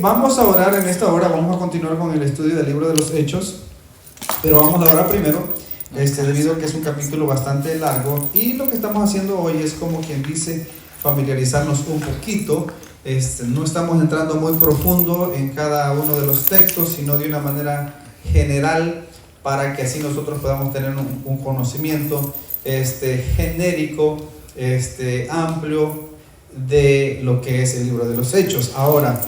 vamos a orar en esta hora, vamos a continuar con el estudio del libro de los Hechos, pero vamos a orar primero, debido a que es un capítulo bastante largo, y lo que estamos haciendo hoy es como quien dice familiarizarnos un poquito. No estamos entrando muy profundo en cada uno de los textos, sino de una manera general, para que así nosotros podamos tener un conocimiento genérico, amplio de lo que es el libro de los Hechos. Ahora,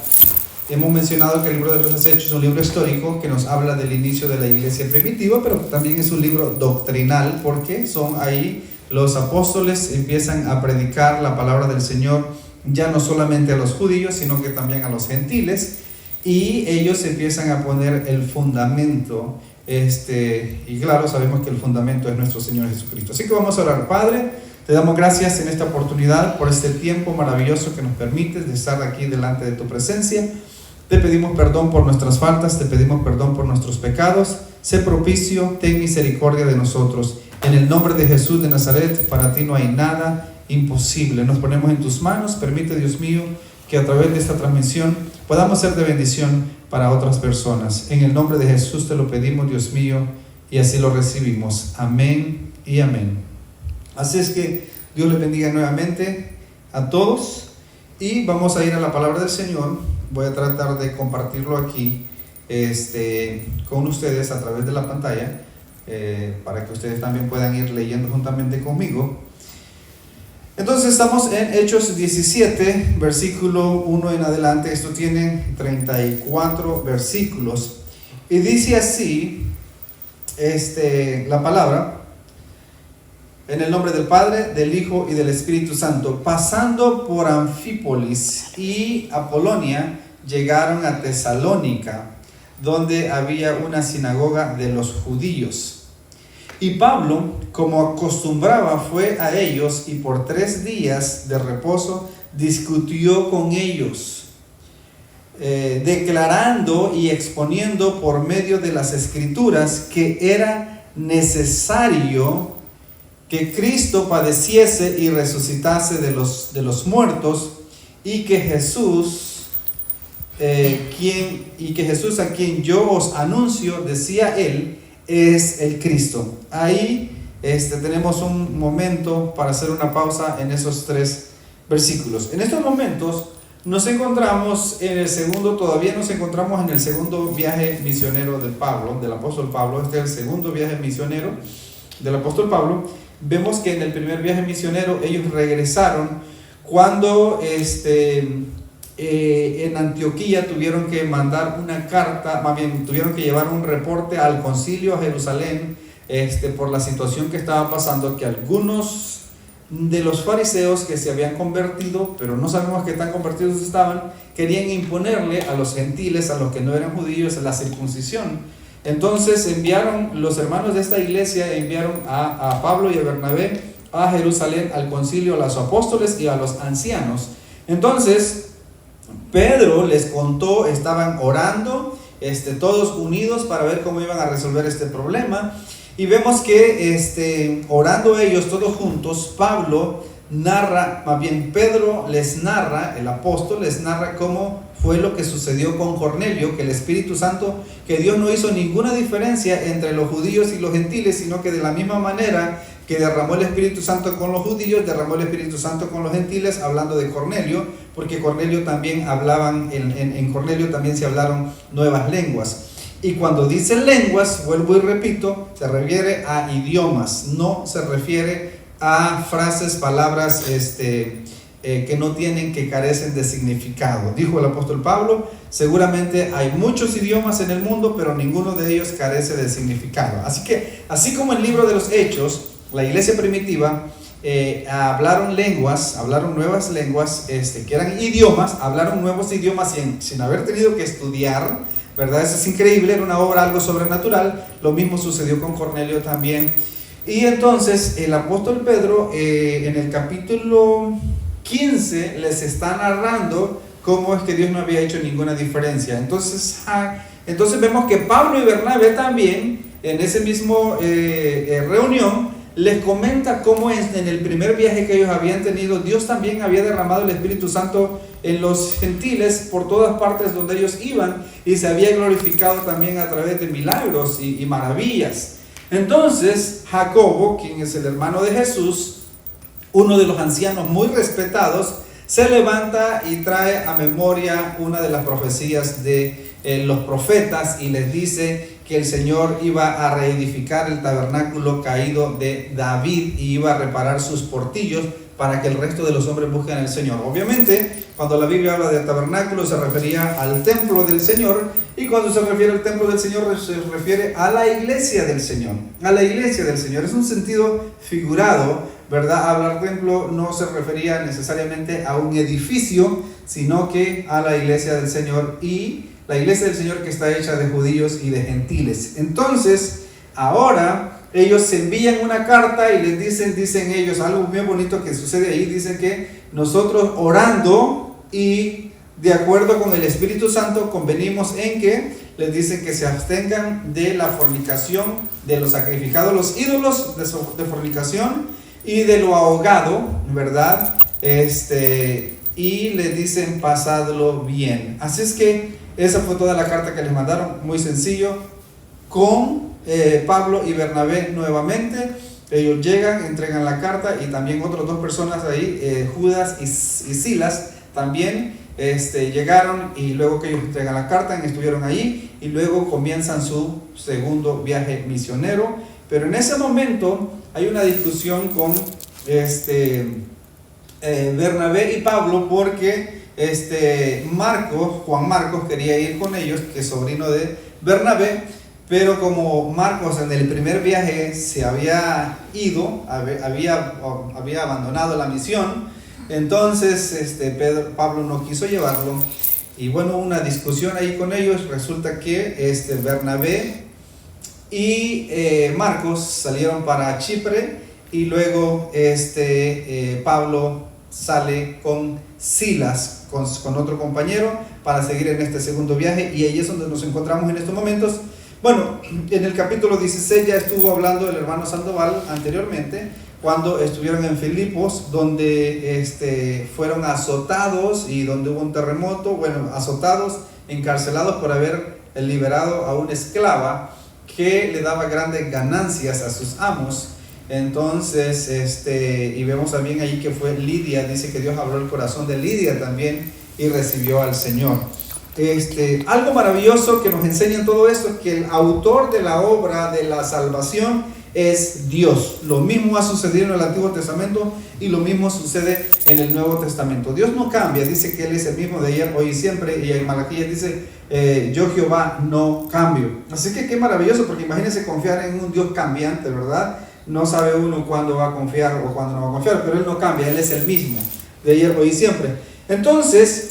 hemos mencionado que el libro de los Hechos es un libro histórico que nos habla del inicio de la iglesia primitiva, pero también es un libro doctrinal, porque son ahí los apóstoles empiezan a predicar la palabra del Señor, ya no solamente a los judíos, sino que también a los gentiles, y ellos empiezan a poner el fundamento, y claro, sabemos que el fundamento es nuestro Señor Jesucristo. Así que vamos a orar. Padre, te damos gracias en esta oportunidad por este tiempo maravilloso que nos permites de estar aquí delante de tu presencia. Te pedimos perdón por nuestras faltas, te pedimos perdón por nuestros pecados. Sé propicio, ten misericordia de nosotros. En el nombre de Jesús de Nazaret, para ti no hay nada imposible. Nos ponemos en tus manos. Permite, Dios mío, que a través de esta transmisión podamos ser de bendición para otras personas. En el nombre de Jesús te lo pedimos, Dios mío, y así lo recibimos. Amén y amén. Así es que Dios les bendiga nuevamente a todos, y vamos a ir a la palabra del Señor. Voy a tratar de compartirlo aquí con ustedes a través de la pantalla, para que ustedes también puedan ir leyendo juntamente conmigo. Entonces estamos en Hechos 17, versículo 1 en adelante. Esto tiene 34 versículos, y dice así la palabra: en el nombre del Padre, del Hijo y del Espíritu Santo. Pasando por Anfípolis y Apolonia, llegaron a Tesalónica, donde había una sinagoga de los judíos. Y Pablo, como acostumbraba, fue a ellos, y por 3 días de reposo discutió con ellos, declarando y exponiendo por medio de las Escrituras que era necesario que Cristo padeciese y resucitase de los muertos, y que Jesús, a quien yo os anuncio, decía él, es el Cristo. Ahí tenemos un momento para hacer una pausa en esos 3 versículos. En estos momentos nos encontramos todavía nos encontramos en el segundo viaje misionero de Pablo, del apóstol Pablo. Este es el segundo viaje misionero del apóstol Pablo. Vemos que en el primer viaje misionero ellos regresaron cuando en Antioquía tuvieron que mandar una carta, más bien tuvieron que llevar un reporte al concilio a Jerusalén, por la situación que estaba pasando, que algunos de los fariseos que se habían convertido, pero no sabemos qué tan convertidos estaban, querían imponerle a los gentiles, a los que no eran judíos, la circuncisión. Entonces los hermanos de esta iglesia enviaron a Pablo y a Bernabé a Jerusalén, al concilio, a los apóstoles y a los ancianos. Entonces Pedro les contó, estaban orando todos unidos para ver cómo iban a resolver este problema, y vemos que orando ellos todos juntos, Pedro les narra, el apóstol les narra cómo fue lo que sucedió con Cornelio, que el Espíritu Santo, que Dios no hizo ninguna diferencia entre los judíos y los gentiles, sino que de la misma manera que derramó el Espíritu Santo con los judíos, derramó el Espíritu Santo con los gentiles, hablando de Cornelio, porque Cornelio también en Cornelio también se hablaron nuevas lenguas. Y cuando dice lenguas, vuelvo y repito, se refiere a idiomas, no se refiere a frases, palabras que carecen de significado. Dijo el apóstol Pablo: seguramente hay muchos idiomas en el mundo, pero ninguno de ellos carece de significado. Así que, así como el libro de los Hechos, la iglesia primitiva hablaron nuevas lenguas, que eran idiomas, hablaron nuevos idiomas sin haber tenido que estudiar, ¿verdad? Eso es increíble, era una obra algo sobrenatural. Lo mismo sucedió con Cornelio también. Y entonces el apóstol Pedro, en el capítulo 15, les está narrando cómo es que Dios no había hecho ninguna diferencia. Entonces vemos que Pablo y Bernabé también, en ese mismo reunión, les comenta cómo en el primer viaje que ellos habían tenido, Dios también había derramado el Espíritu Santo en los gentiles por todas partes donde ellos iban, y se había glorificado también a través de milagros y maravillas. Entonces Jacobo, quien es el hermano de Jesús, uno de los ancianos muy respetados, se levanta y trae a memoria una de las profecías de los profetas, y les dice que el Señor iba a reedificar el tabernáculo caído de David y iba a reparar sus portillos para que el resto de los hombres busquen al Señor. Obviamente, cuando la Biblia habla de tabernáculo se refería al templo del Señor, y cuando se refiere al templo del Señor se refiere a la iglesia del Señor. A la iglesia del Señor. Es un sentido figurado, ¿verdad? Hablar templo no se refería necesariamente a un edificio, sino que a la iglesia del Señor, y la iglesia del Señor que está hecha de judíos y de gentiles. Entonces, ahora ellos se envían una carta y les dicen ellos algo muy bonito que sucede ahí. Dicen que nosotros orando y de acuerdo con el Espíritu Santo convenimos en que les dicen que se abstengan de la fornicación, de lo sacrificado a los ídolos, de fornicación y de lo ahogado, ¿verdad? Y les dicen pasadlo bien. Así es que esa fue toda la carta que les mandaron, muy sencillo, con Pablo y Bernabé nuevamente. Ellos llegan, entregan la carta, y también otras dos personas ahí, Judas y Silas, también llegaron, y luego que ellos entregan la carta, estuvieron ahí, y luego comienzan su segundo viaje misionero. Pero en ese momento hay una discusión con Bernabé y Pablo, porque Juan Marcos quería ir con ellos, que es sobrino de Bernabé, pero como Marcos en el primer viaje se había ido, había abandonado la misión, entonces Pablo no quiso llevarlo, y bueno, una discusión ahí con ellos. Resulta que Bernabé y Marcos salieron para Chipre, y luego Pablo sale con Silas, con otro compañero, para seguir en este segundo viaje, y ahí es donde nos encontramos en estos momentos. Bueno, en el capítulo 16 ya estuvo hablando el hermano Sandoval anteriormente, cuando estuvieron en Filipos, donde fueron azotados y donde hubo un terremoto. Bueno, azotados, encarcelados por haber liberado a una esclava que le daba grandes ganancias a sus amos. Entonces, y vemos también ahí que fue Lidia. Dice que Dios abrió el corazón de Lidia también y recibió al Señor. Algo maravilloso que nos enseña en todo esto es que el autor de la obra de la salvación es Dios. Lo mismo ha sucedido en el Antiguo Testamento y lo mismo sucede en el Nuevo Testamento. Dios no cambia, dice que Él es el mismo de ayer, hoy y siempre, y en Malaquías dice, yo Jehová no cambio. Así que qué maravilloso, porque imagínense confiar en un Dios cambiante, ¿verdad? No sabe uno cuándo va a confiar o cuándo no va a confiar, pero Él no cambia, Él es el mismo, de ayer, hoy y siempre. Entonces,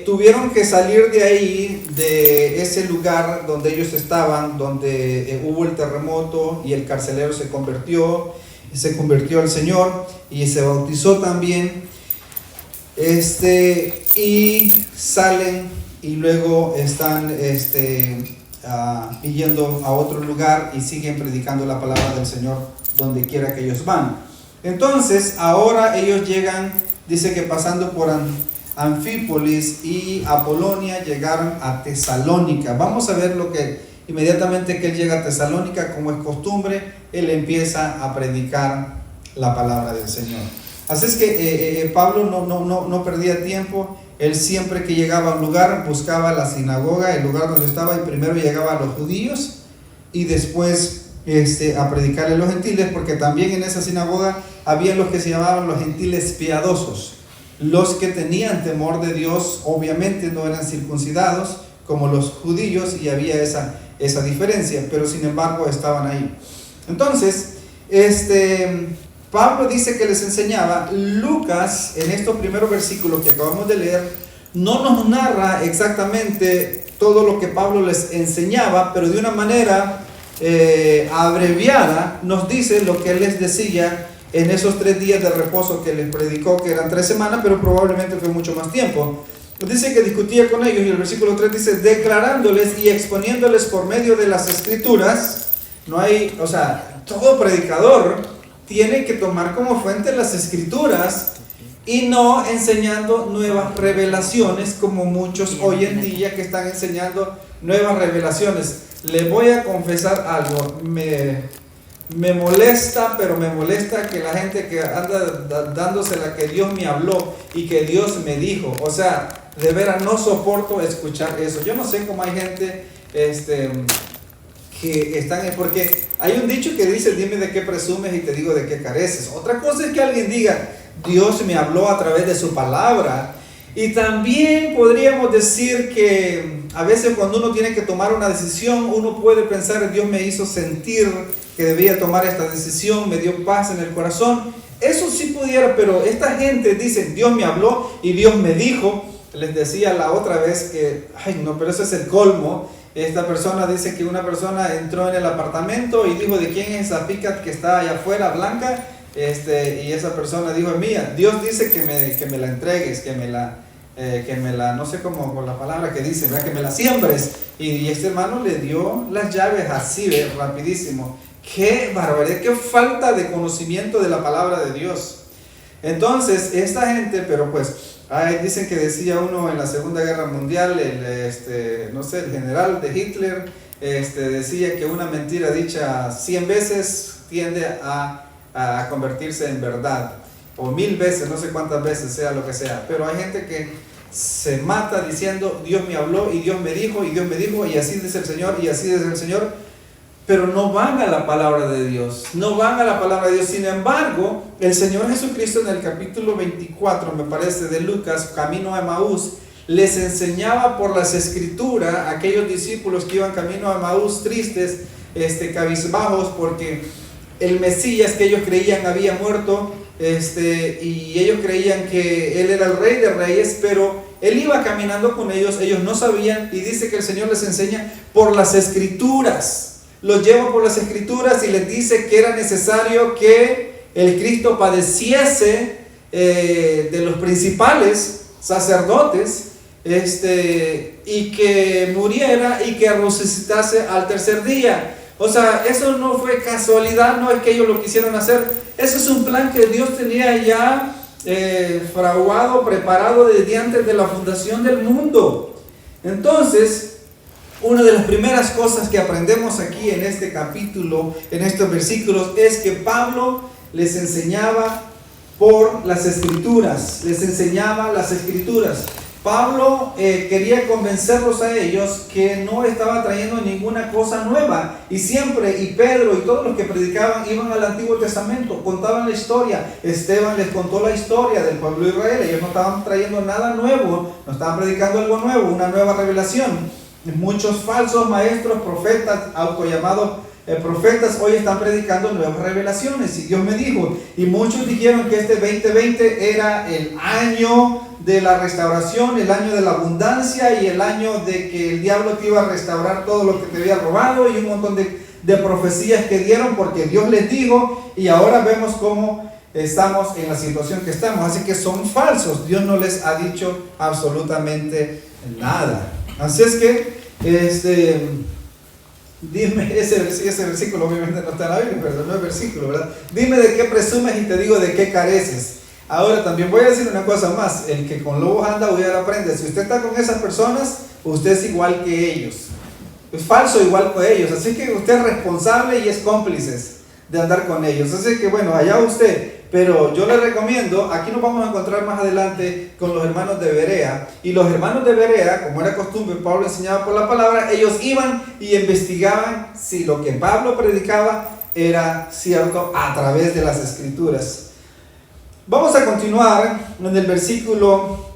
tuvieron que salir de ahí, de ese lugar donde ellos estaban, donde hubo el terremoto, y el carcelero se convirtió al Señor y se bautizó también. Y salen, y luego están yendo a otro lugar y siguen predicando la palabra del Señor donde quiera que ellos van. Entonces ahora ellos llegan, dice que pasando por Anfípolis y Apolonia, llegaron a Tesalónica. Vamos a ver lo que inmediatamente que él llega a Tesalónica, como es costumbre, él empieza a predicar la palabra del Señor. Así es que Pablo no perdía tiempo. Él siempre que llegaba a un lugar buscaba la sinagoga, el lugar donde estaba, y primero llegaba a los judíos y después a predicarle a los gentiles, porque también en esa sinagoga había los que se llamaban los gentiles piadosos, los que tenían temor de Dios. Obviamente no eran circuncidados como los judíos, y había esa diferencia, pero sin embargo estaban ahí. Entonces, Pablo dice que les enseñaba. Lucas, en estos primeros versículos que acabamos de leer, no nos narra exactamente todo lo que Pablo les enseñaba, pero de una manera abreviada nos dice lo que él les decía en esos 3 días de reposo que les predicó, que eran 3 semanas, pero probablemente fue mucho más tiempo. Dice que discutía con ellos, y el versículo 3 dice, declarándoles y exponiéndoles por medio de las escrituras No hay, o sea, todo predicador tiene que tomar como fuente las escrituras y no enseñando nuevas revelaciones como muchos hoy en día que están enseñando nuevas revelaciones. Le voy a confesar algo, me molesta, pero me molesta que la gente que anda dándosela que Dios me habló y que Dios me dijo, o sea, de veras no soporto escuchar eso. Yo no sé cómo hay gente que están, porque hay un dicho que dice, dime de qué presumes y te digo de qué careces. Otra cosa es que alguien diga, Dios me habló a través de su palabra. Y también podríamos decir que a veces cuando uno tiene que tomar una decisión, uno puede pensar, Dios me hizo sentir que debía tomar esta decisión, me dio paz en el corazón. Eso sí pudiera, pero esta gente dice, Dios me habló y Dios me dijo. Les decía la otra vez que, ay no, pero eso es el colmo. Esta persona dice que una persona entró en el apartamento y dijo, ¿de quién es esa picat que está allá afuera, blanca? Y esa persona dijo, es mía. Dios dice que me la entregues, que me la, no sé cómo con la palabra que dice, ¿verdad? Que me la siembres. Y este hermano le dio las llaves así, rapidísimo. Qué barbaridad, qué falta de conocimiento de la palabra de Dios. Entonces, esta gente, pero pues, dicen que decía uno en la Segunda Guerra Mundial, no sé, el general de Hitler, decía que una mentira dicha 100 veces tiende a convertirse en verdad, o 1000 veces, no sé cuántas veces, sea lo que sea, pero hay gente que se mata diciendo, Dios me habló y Dios me dijo, y así dice el Señor, y así dice el Señor, pero no van a la palabra de Dios, no van a la palabra de Dios. Sin embargo, el Señor Jesucristo en el capítulo 24, me parece, de Lucas, camino a Emaús, les enseñaba por las escrituras a aquellos discípulos que iban camino a Emaús tristes, cabizbajos, porque el Mesías que ellos creían había muerto, y ellos creían que Él era el Rey de Reyes, pero Él iba caminando con ellos, ellos no sabían, y dice que el Señor les enseña por las escrituras. Los lleva por las escrituras y les dice que era necesario que el Cristo padeciese de los principales sacerdotes, y que muriera y que resucitase al tercer día. O sea, eso no fue casualidad, no es que ellos lo quisieron hacer, eso es un plan que Dios tenía ya fraguado, preparado desde antes de la fundación del mundo. Entonces, una de las primeras cosas que aprendemos aquí en este capítulo, en estos versículos, es que Pablo les enseñaba por las escrituras, Pablo quería convencerlos a ellos que no estaba trayendo ninguna cosa nueva, y siempre, y Pedro y todos los que predicaban iban al Antiguo Testamento, contaban la historia. Esteban les contó la historia del pueblo de Israel, ellos no estaban trayendo nada nuevo, no estaban predicando algo nuevo, una nueva revelación. Muchos falsos maestros, profetas, autollamados profetas, hoy están predicando nuevas revelaciones, y Dios me dijo, y muchos dijeron que este 2020 era el año de la restauración, el año de la abundancia, y el año de que el diablo te iba a restaurar todo lo que te había robado, y un montón de profecías que dieron porque Dios les dijo, y ahora vemos cómo estamos en la situación que estamos. Así que son falsos, Dios no les ha dicho absolutamente nada. Así es que, dime, ese versículo obviamente no está en la Biblia, pero no es versículo, ¿verdad? Dime de qué presumes y te digo de qué careces. Ahora también voy a decir una cosa más, el que con lobos anda, aullar aprende. Si usted está con esas personas, usted es igual que ellos, es falso igual que ellos, así que usted es responsable y es cómplice de andar con ellos. Así que bueno, allá usted. Pero yo le recomiendo, aquí nos vamos a encontrar más adelante con los hermanos de Berea, y los hermanos de Berea, como era costumbre, Pablo enseñaba por la palabra, ellos iban y investigaban si lo que Pablo predicaba era cierto a través de las escrituras. Vamos a continuar en el versículo,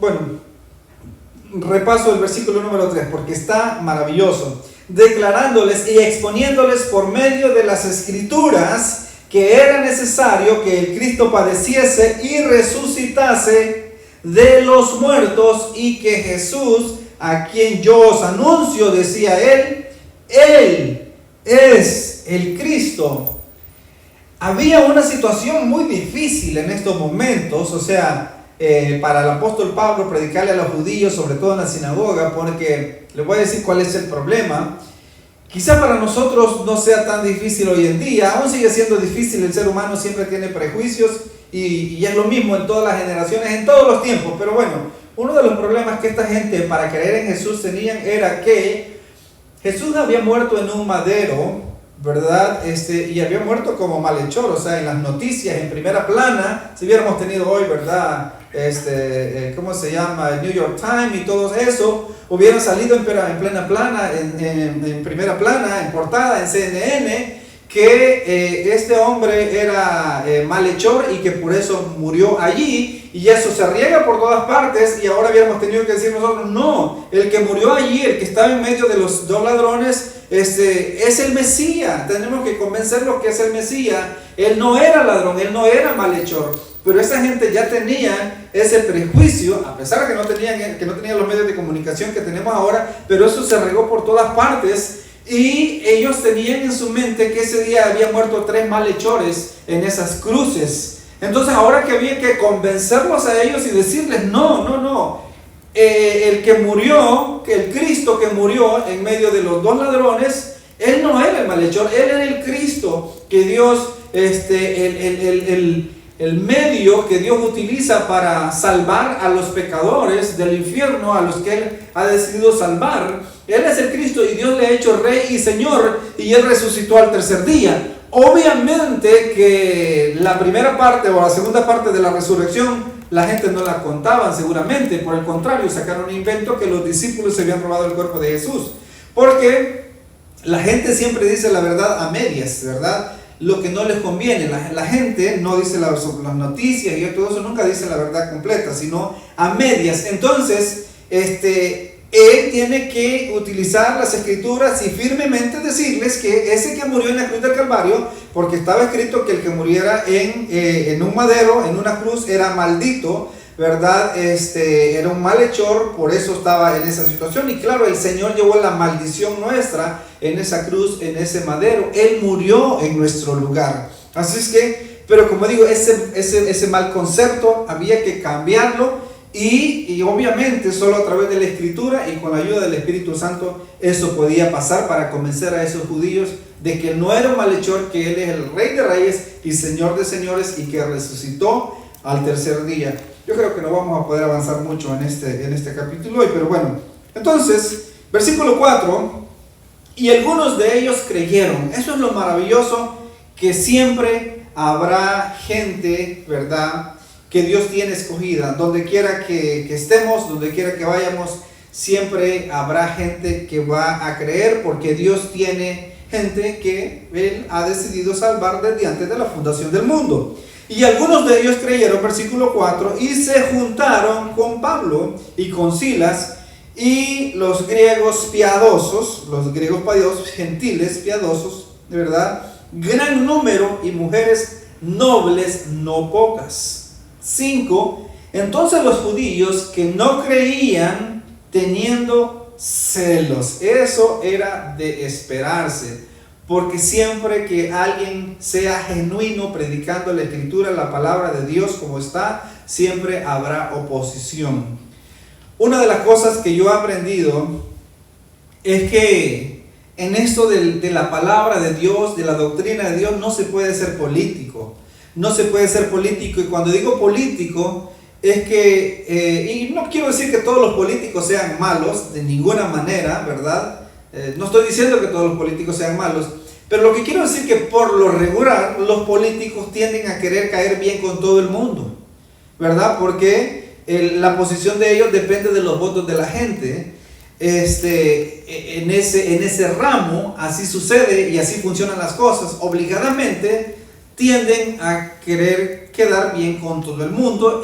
repaso el versículo número 3, porque está maravilloso, declarándoles y exponiéndoles por medio de las escrituras que era necesario que el Cristo padeciese y resucitase de los muertos, y que Jesús, a quien yo os anuncio, decía él es el Cristo. Había una situación muy difícil en estos momentos, o sea, para el apóstol Pablo predicarle a los judíos, sobre todo en la sinagoga, porque les voy a decir cuál es el problema. Quizá para nosotros no sea tan difícil hoy en día, aún sigue siendo difícil, el ser humano siempre tiene prejuicios y es lo mismo en todas las generaciones, en todos los tiempos, pero bueno, uno de los problemas que esta gente para creer en Jesús tenían era que Jesús había muerto en un madero, ¿verdad? Y había muerto como malhechor, o sea, en las noticias, en primera plana, si hubiéramos tenido hoy, ¿verdad? ¿Cómo se llama? El New York Times y todo eso, hubieran salido en plena plana, en primera plana, en portada, en CNN, que este hombre era malhechor y que por eso murió allí, y eso se riega por todas partes, y ahora hubiéramos tenido que decir nosotros, no, el que murió allí, el que estaba en medio de los dos ladrones, es el Mesías, tenemos que convencerlos que es el Mesías. Él no era ladrón, él no era malhechor, pero esa gente ya tenía ese prejuicio, a pesar de que no tenían los medios de comunicación que tenemos ahora, pero eso se regó por todas partes, y ellos tenían en su mente que ese día habían muerto 3 malhechores en esas cruces. Entonces ahora que había que convencerlos a ellos y decirles, no, el que murió, que el Cristo que murió en medio de los 2 ladrones, él no era el malhechor, él era el Cristo que Dios, el medio que Dios utiliza para salvar a los pecadores del infierno, a los que Él ha decidido salvar. Él es el Cristo y Dios le ha hecho Rey y Señor, y Él resucitó al tercer día. Obviamente que la primera parte o la segunda parte de la resurrección la gente no la contaban seguramente, por el contrario, sacaron un invento que los discípulos se habían robado el cuerpo de Jesús, porque la gente siempre dice la verdad a medias, ¿verdad? Lo que no les conviene, la gente no dice las noticias y todo eso, nunca dice la verdad completa, sino a medias. Entonces, él tiene que utilizar las escrituras y firmemente decirles que ese que murió en la cruz del Calvario, porque estaba escrito que el que muriera en un madero, en una cruz, era maldito, ¿verdad? Era un malhechor, por eso estaba en esa situación. Y claro, el Señor llevó la maldición nuestra en esa cruz, en ese madero. Él murió en nuestro lugar. Así es que, pero como digo, ese mal concepto había que cambiarlo. Y obviamente solo a través de la Escritura y con la ayuda del Espíritu Santo eso podía pasar para convencer a esos judíos de que no era un malhechor, que Él es el Rey de Reyes y Señor de Señores y que resucitó al tercer día. Yo creo que no vamos a poder avanzar mucho en este capítulo hoy, pero bueno. Entonces, versículo 4, y algunos de ellos creyeron. Eso es lo maravilloso, que siempre habrá gente, ¿verdad?, que Dios tiene escogida. Donde quiera que estemos, donde quiera que vayamos, siempre habrá gente que va a creer, porque Dios tiene gente que Él ha decidido salvar desde antes de la fundación del mundo. Y algunos de ellos creyeron, versículo 4, y se juntaron con Pablo y con Silas, y los griegos piadosos, gentiles piadosos, de verdad, gran número, y mujeres nobles no pocas. 5. Entonces los judíos que no creían, teniendo celos. Eso era de esperarse, porque siempre que alguien sea genuino predicando la Escritura, la palabra de Dios como está, siempre habrá oposición. Una de las cosas que yo he aprendido es que en esto de la palabra de Dios, de la doctrina de Dios, no se puede ser político. No se puede ser político, y cuando digo político es que, y no quiero decir que todos los políticos sean malos, de ninguna manera, ¿verdad? No estoy diciendo que todos los políticos sean malos, pero lo que quiero decir es que por lo regular los políticos tienden a querer caer bien con todo el mundo, ¿verdad? Porque la posición de ellos depende de los votos de la gente. En ese ramo así sucede y así funcionan las cosas. Obligadamente tienden a querer quedar bien con todo el mundo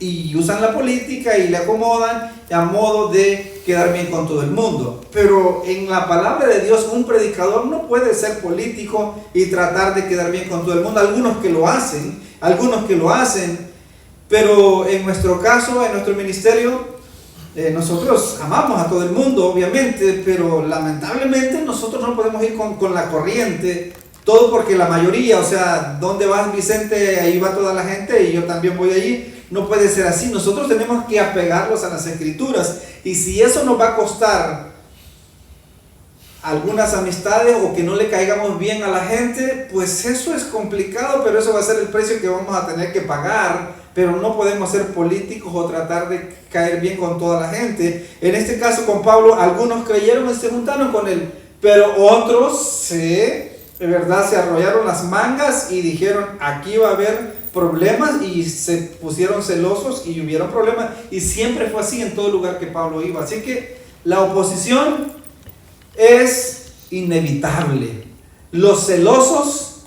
y usan la política y la acomodan a modo de quedar bien con todo el mundo. Pero en la palabra de Dios, un predicador no puede ser político y tratar de quedar bien con todo el mundo. Algunos que lo hacen, pero en nuestro caso, en nuestro ministerio, nosotros amamos a todo el mundo, obviamente, pero lamentablemente nosotros no podemos ir con la corriente. Todo porque la mayoría, o sea, ¿dónde vas, Vicente? Ahí va toda la gente y yo también voy allí. No puede ser así. Nosotros tenemos que apegarnos a las Escrituras. Y si eso nos va a costar algunas amistades o que no le caigamos bien a la gente, pues eso es complicado, pero eso va a ser el precio que vamos a tener que pagar. Pero no podemos ser políticos o tratar de caer bien con toda la gente. En este caso con Pablo, algunos creyeron y se juntaron con él, pero otros de verdad se arrollaron las mangas y dijeron, aquí va a haber problemas, y se pusieron celosos y hubieron problemas, y siempre fue así en todo lugar que Pablo iba. Así que la oposición es inevitable, los celosos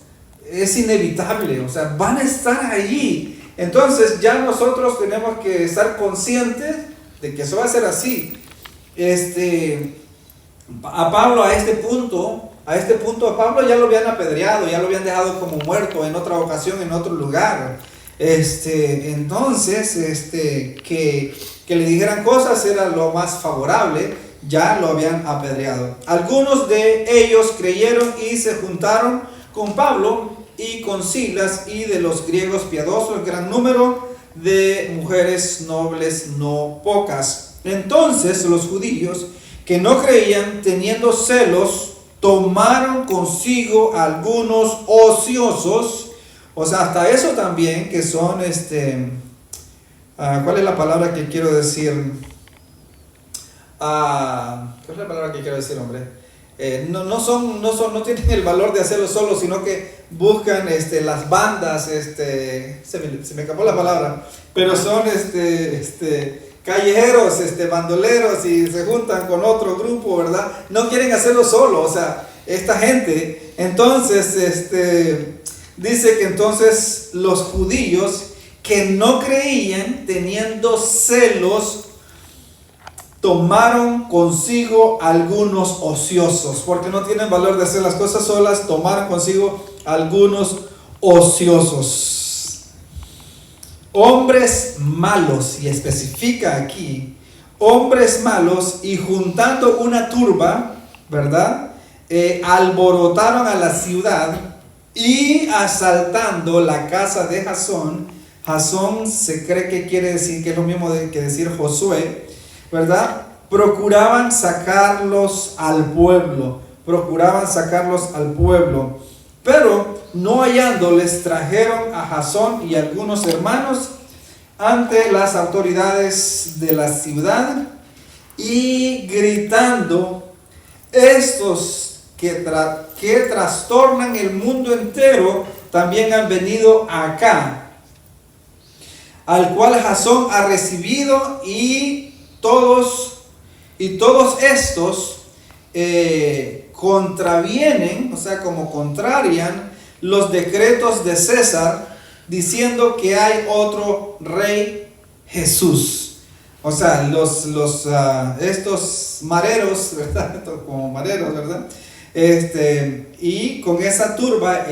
es inevitable, o sea, van a estar allí. Entonces ya nosotros tenemos que estar conscientes de que eso va a ser así. A Pablo a este punto a Pablo ya lo habían apedreado, ya lo habían dejado como muerto en otra ocasión, en otro lugar. Entonces, que le dijeran cosas era lo más favorable, ya lo habían apedreado. Algunos de ellos creyeron y se juntaron con Pablo y con Silas, y de los griegos piadosos gran número, de mujeres nobles no pocas. Entonces los judíos que no creían, teniendo celos, tomaron consigo algunos ociosos, o sea, hasta eso también, que son, ¿cuál es la palabra que quiero decir? ¿Cuál es la palabra que quiero decir, hombre? No tienen el valor de hacerlo solos, sino que buscan las bandas, se me escapó la palabra, pero son callejeros, bandoleros, y se juntan con otro grupo, ¿verdad? No quieren hacerlo solo, o sea, esta gente. Entonces, dice que entonces los judíos que no creían, teniendo celos, tomaron consigo algunos ociosos, porque no tienen valor de hacer las cosas solas, tomaron consigo algunos ociosos. Hombres malos, y especifica aquí, hombres malos, y juntando una turba, ¿verdad? Alborotaron a la ciudad y asaltando la casa de Jasón. Jasón se cree que quiere decir, que es lo mismo que decir Josué, ¿verdad? Procuraban sacarlos al pueblo, pero no hallándoles, trajeron a Jasón y algunos hermanos ante las autoridades de la ciudad, y gritando, estos que trastornan el mundo entero también han venido acá, al cual Jasón ha recibido, y todos estos contravienen, o sea, como contrarian los decretos de César, diciendo que hay otro rey, Jesús. O sea, estos mareros, ¿verdad? Como mareros, ¿verdad? Y con esa turba,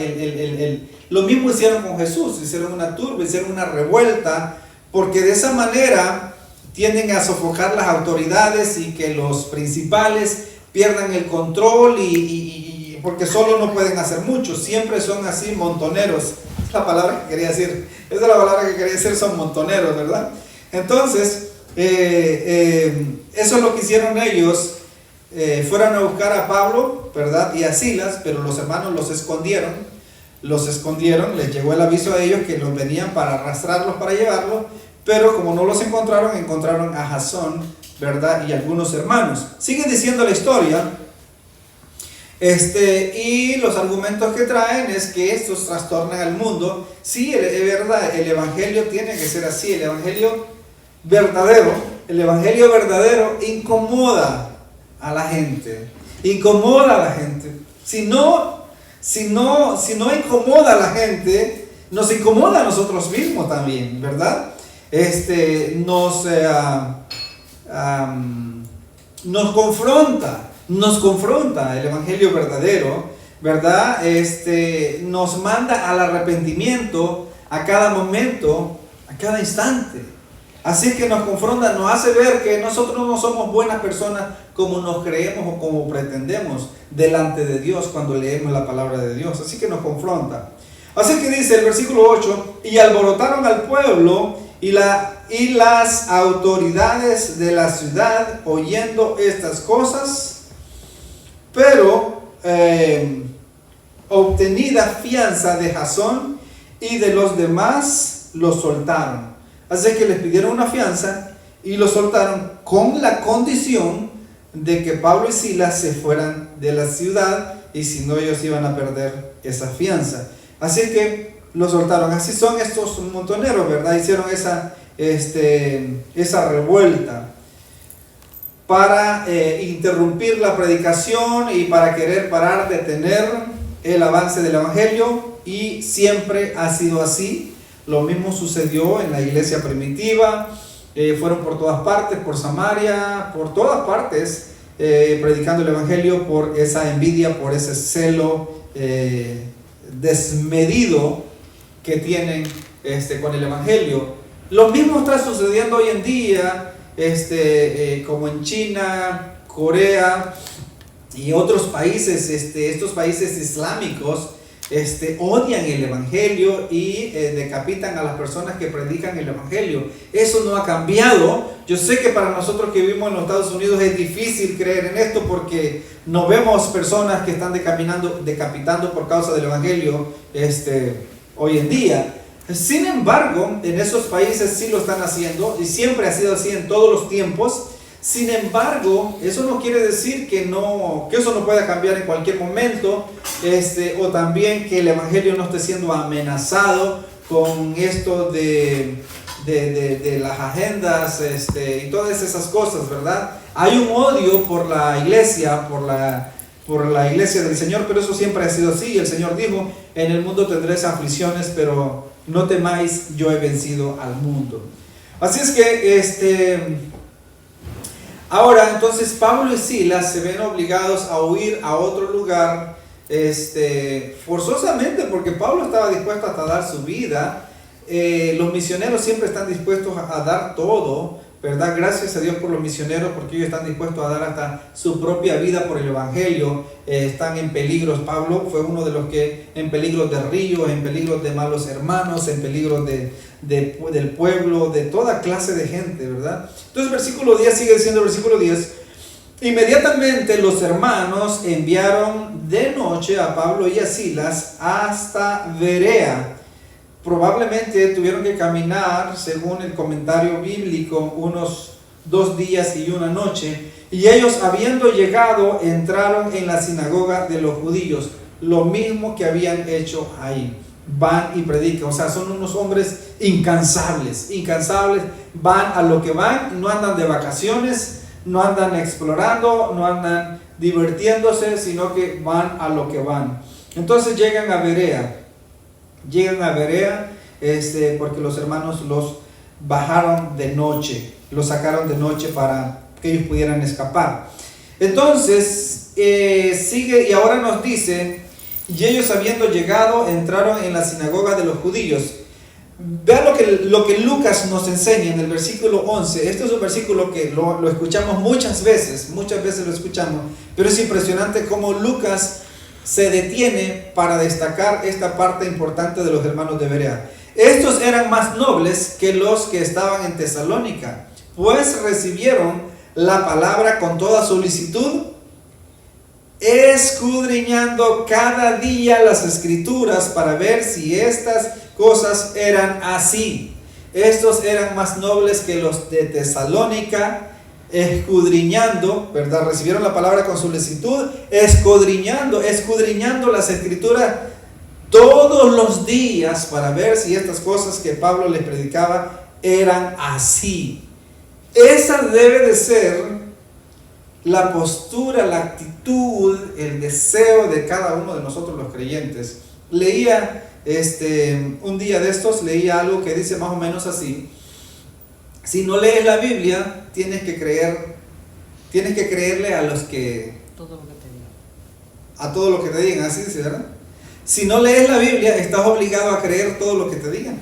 lo mismo hicieron con Jesús, hicieron una turba, hicieron una revuelta, porque de esa manera tienden a sofocar las autoridades y que los principales pierdan el control, y porque solo no pueden hacer mucho, siempre son así montoneros. Es la palabra que quería decir, son montoneros, ¿verdad? Entonces, eso es lo que hicieron ellos. Fueron a buscar a Pablo, ¿verdad? Y a Silas, pero los hermanos los escondieron, les llegó el aviso a ellos que los venían para arrastrarlos, para llevarlos. Pero como no los encontraron a Jasón, ¿verdad? Y algunos hermanos. Sigue diciendo la historia. Y los argumentos que traen es que estos trastornan al mundo. Sí, es verdad, el evangelio tiene que ser así. El evangelio verdadero incomoda a la gente. Si no incomoda a la gente, nos incomoda a nosotros mismos también, ¿verdad? Nos confronta el evangelio verdadero, ¿verdad? Nos manda al arrepentimiento a cada momento, a cada instante. Así que nos confronta, nos hace ver que nosotros no somos buenas personas como nos creemos o como pretendemos delante de Dios cuando leemos la palabra de Dios. Así que nos confronta. Así que dice el versículo 8, y alborotaron al pueblo y las autoridades de la ciudad, oyendo estas cosas, pero obtenida fianza de Jasón y de los demás, los soltaron. Así que les pidieron una fianza y los soltaron con la condición de que Pablo y Silas se fueran de la ciudad, y si no ellos iban a perder esa fianza. Así que los soltaron. Así son estos montoneros, ¿verdad? Hicieron esa revuelta para interrumpir la predicación y para querer parar, detener el avance del evangelio, y siempre ha sido así. Lo mismo sucedió en la iglesia primitiva. Fueron por todas partes, por Samaria, por todas partes, predicando el evangelio, por esa envidia, por ese celo desmedido que tienen con el evangelio. Lo mismo está sucediendo hoy en día, como en China, Corea y otros países. Estos países islámicos odian el evangelio y decapitan a las personas que predican el evangelio. Eso no ha cambiado. Yo sé que para nosotros que vivimos en los Estados Unidos es difícil creer en esto, porque no vemos personas que están decapitando por causa del evangelio hoy en día. Sin embargo, en esos países sí lo están haciendo, y siempre ha sido así en todos los tiempos. Sin embargo, eso no quiere decir que eso no pueda cambiar en cualquier momento, o también que el evangelio no esté siendo amenazado con esto de las agendas y todas esas cosas, ¿verdad? Hay un odio por la iglesia, por la iglesia del Señor, pero eso siempre ha sido así. El Señor dijo: en el mundo tendréis aflicciones, pero no temáis, yo he vencido al mundo. Así es que ahora, entonces, Pablo y Silas se ven obligados a huir a otro lugar, forzosamente, porque Pablo estaba dispuesto hasta dar su vida. Los misioneros siempre están dispuestos a dar todo, ¿verdad? Gracias a Dios por los misioneros, porque ellos están dispuestos a dar hasta su propia vida por el evangelio. Están en peligros. Pablo fue uno de los que en peligros de ríos, en peligros de malos hermanos, en peligros del pueblo, de toda clase de gente, ¿verdad? Entonces versículo 10 sigue diciendo, versículo 10: inmediatamente los hermanos enviaron de noche a Pablo y a Silas hasta Berea. Probablemente tuvieron que caminar, según el comentario bíblico, unos 2 días y 1 noche, y ellos, habiendo llegado, entraron en la sinagoga de los judíos, lo mismo que habían hecho ahí. Van y predican, o sea, son unos hombres incansables, van a lo que van, no andan de vacaciones, no andan explorando, no andan divirtiéndose, sino que van a lo que van. Entonces llegan a Berea, porque los hermanos los bajaron de noche, los sacaron de noche para que ellos pudieran escapar. Entonces sigue, y ahora nos dice: y ellos, habiendo llegado, entraron en la sinagoga de los judíos. Vean lo que Lucas nos enseña en el versículo 11. Este es un versículo que lo escuchamos muchas veces lo escuchamos, pero es impresionante cómo Lucas se detiene para destacar esta parte importante de los hermanos de Berea. Estos eran más nobles que los que estaban en Tesalónica, pues recibieron la palabra con toda solicitud, escudriñando cada día las escrituras para ver si estas cosas eran así. Estos eran más nobles que los de Tesalónica, escudriñando, ¿verdad? Recibieron la palabra con solicitud, escudriñando las escrituras todos los días para ver si estas cosas que Pablo les predicaba eran así. Esa debe de ser la postura, la actitud, el deseo de cada uno de nosotros los creyentes. Leía un día de estos, leía algo que dice más o menos así: si no lees la Biblia, tienes que creerle a todo lo que te digan, así dice, ¿verdad? Si no lees la Biblia, estás obligado a creer todo lo que te digan,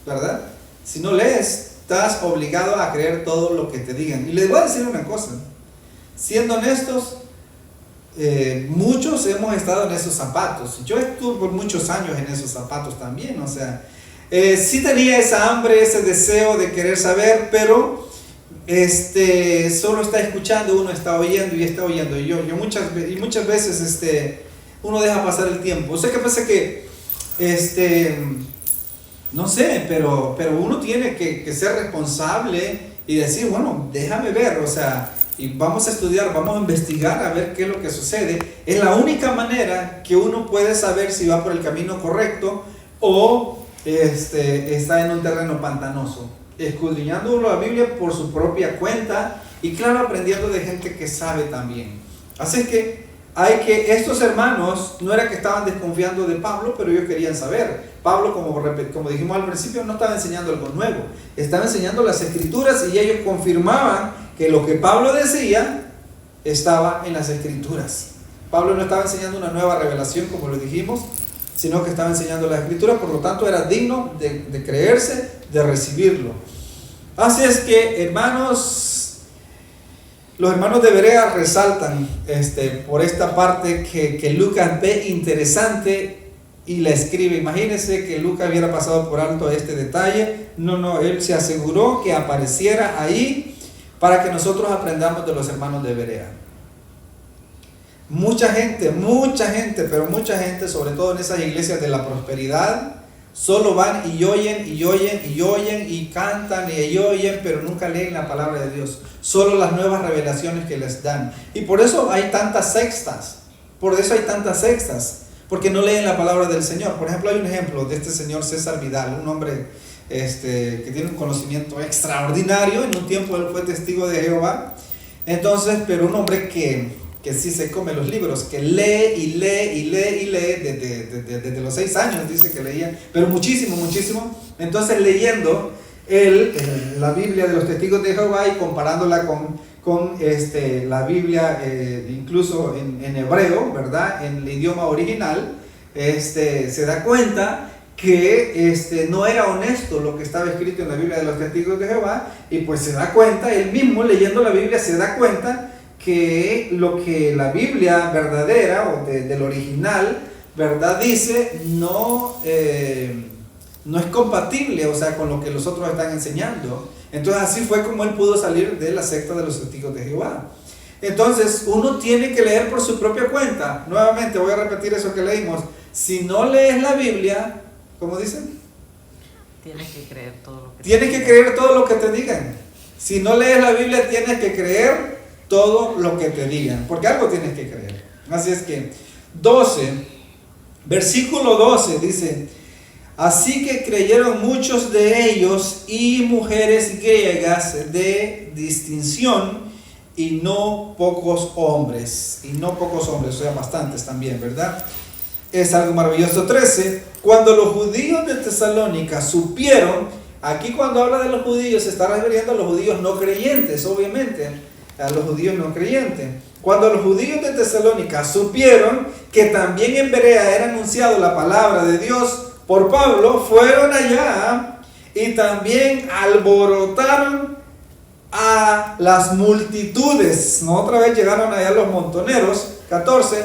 ¿verdad? Si no lees, estás obligado a creer todo lo que te digan. Y les voy a decir una cosa, siendo honestos, muchos hemos estado en esos zapatos. Yo estuve por muchos años en esos zapatos también, o sea, sí tenía esa hambre, ese deseo de querer saber, pero solo está escuchando, uno está oyendo y está oyendo. Y muchas veces uno deja pasar el tiempo. O sea, que pasa que, no sé, pero uno tiene que ser responsable y decir, bueno, déjame ver, o sea, y vamos a estudiar, vamos a investigar a ver qué es lo que sucede. Es la única manera que uno puede saber si va por el camino correcto o está en un terreno pantanoso. Escudriñando la Biblia por su propia cuenta y claro, aprendiendo de gente que sabe también. Así que estos hermanos no era que estaban desconfiando de Pablo, pero ellos querían saber. Pablo, como dijimos al principio, no estaba enseñando algo nuevo, estaba enseñando las escrituras y ellos confirmaban que lo que Pablo decía estaba en las escrituras. Pablo no estaba enseñando una nueva revelación, como lo dijimos, sino que estaba enseñando las escrituras, por lo tanto era digno de creerse, de recibirlo. Así es que, hermanos, los hermanos de Berea resaltan por esta parte que Lucas ve interesante y la escribe. Imagínense que Lucas hubiera pasado por alto este detalle. No, él se aseguró que apareciera ahí para que nosotros aprendamos de los hermanos de Berea. Mucha gente, pero mucha gente, sobre todo en esas iglesias de la prosperidad, solo van y oyen y cantan y oyen, pero nunca leen la palabra de Dios. Solo las nuevas revelaciones que les dan. Y por eso hay tantas sectas. Porque no leen la palabra del Señor. Por ejemplo, hay un ejemplo de este señor César Vidal, un hombre que tiene un conocimiento extraordinario. En un tiempo él fue testigo de Jehová. Entonces, pero un hombre que sí se come los libros, que lee desde los 6 años, dice que leía, pero muchísimo. Entonces leyendo la Biblia de los testigos de Jehová y comparándola con la Biblia, incluso en hebreo, ¿verdad? En el idioma original, se da cuenta que no era honesto lo que estaba escrito en la Biblia de los testigos de Jehová, y pues se da cuenta, él mismo leyendo la Biblia se da cuenta que lo que la Biblia verdadera o del original, ¿verdad? Dice, no es compatible, o sea, con lo que los otros están enseñando. Entonces así fue como él pudo salir de la secta de los testigos de Jehová. Entonces uno tiene que leer por su propia cuenta. Nuevamente voy a repetir eso que leímos. Si no lees la Biblia, ¿cómo dicen? Tienes que creer todo lo que te digan. Si no lees la Biblia, tienes que creer todo lo que te digan, porque algo tienes que creer. Así es que 12, versículo 12 dice: así que creyeron muchos de ellos y mujeres griegas de distinción y no pocos hombres, o sea, bastantes también, ¿verdad? Es algo maravilloso. 13, cuando los judíos de Tesalónica supieron, aquí cuando habla de los judíos se está refiriendo a los judíos no creyentes, obviamente, a los judíos no creyentes. Cuando los judíos de Tesalónica supieron que también en Berea era anunciado la palabra de Dios por Pablo, fueron allá y también alborotaron a las multitudes. ¿No? Otra vez llegaron allá los montoneros. 14,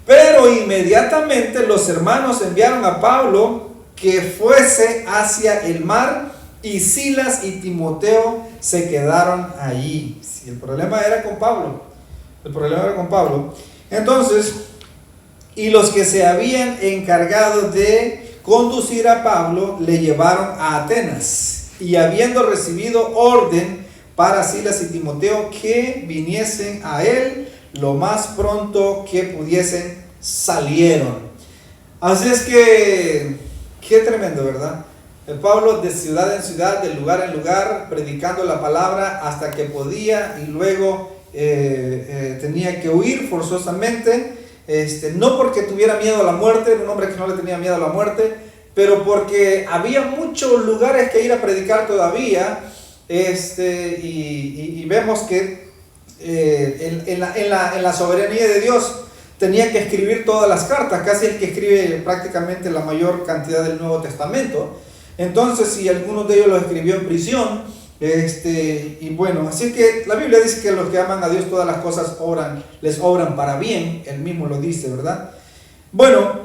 pero inmediatamente los hermanos enviaron a Pablo que fuese hacia el mar, y Silas y Timoteo se quedaron allí. Si el problema era con Pablo. Entonces, y los que se habían encargado de conducir a Pablo le llevaron a Atenas. Y habiendo recibido orden para Silas y Timoteo que viniesen a él lo más pronto que pudiesen, salieron. Así es que, qué tremendo, ¿verdad? Pablo de ciudad en ciudad, de lugar en lugar, predicando la palabra hasta que podía, y luego tenía que huir forzosamente, no porque tuviera miedo a la muerte, era un hombre que no le tenía miedo a la muerte, pero porque había muchos lugares que ir a predicar todavía, y vemos que en la soberanía de Dios tenía que escribir todas las cartas, casi el que escribe prácticamente la mayor cantidad del Nuevo Testamento. Entonces, si alguno de ellos lo escribió en prisión, y bueno, así que la Biblia dice que los que aman a Dios todas las cosas les obran para bien, él mismo lo dice, ¿verdad? Bueno,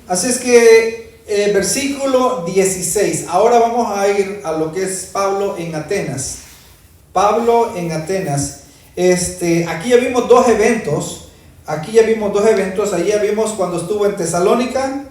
así es que Versículo 16. Ahora vamos a ir a lo que es Pablo en Atenas. Pablo en Atenas. Aquí ya vimos dos eventos. Ahí ya vimos cuando estuvo en Tesalónica.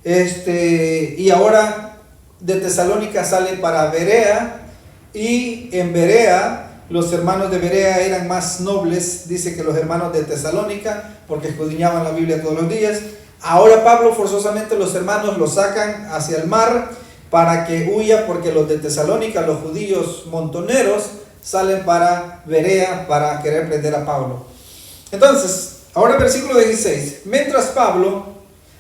Y ahora de Tesalónica sale para Berea. Y en Berea, los hermanos de Berea eran más nobles, dice, que los hermanos de Tesalónica, porque escudriñaban la Biblia todos los días. Ahora Pablo forzosamente los hermanos lo sacan hacia el mar para que huya, porque los de Tesalónica, los judíos montoneros, salen para Berea para querer prender a Pablo. Entonces, ahora versículo 16. Mientras Pablo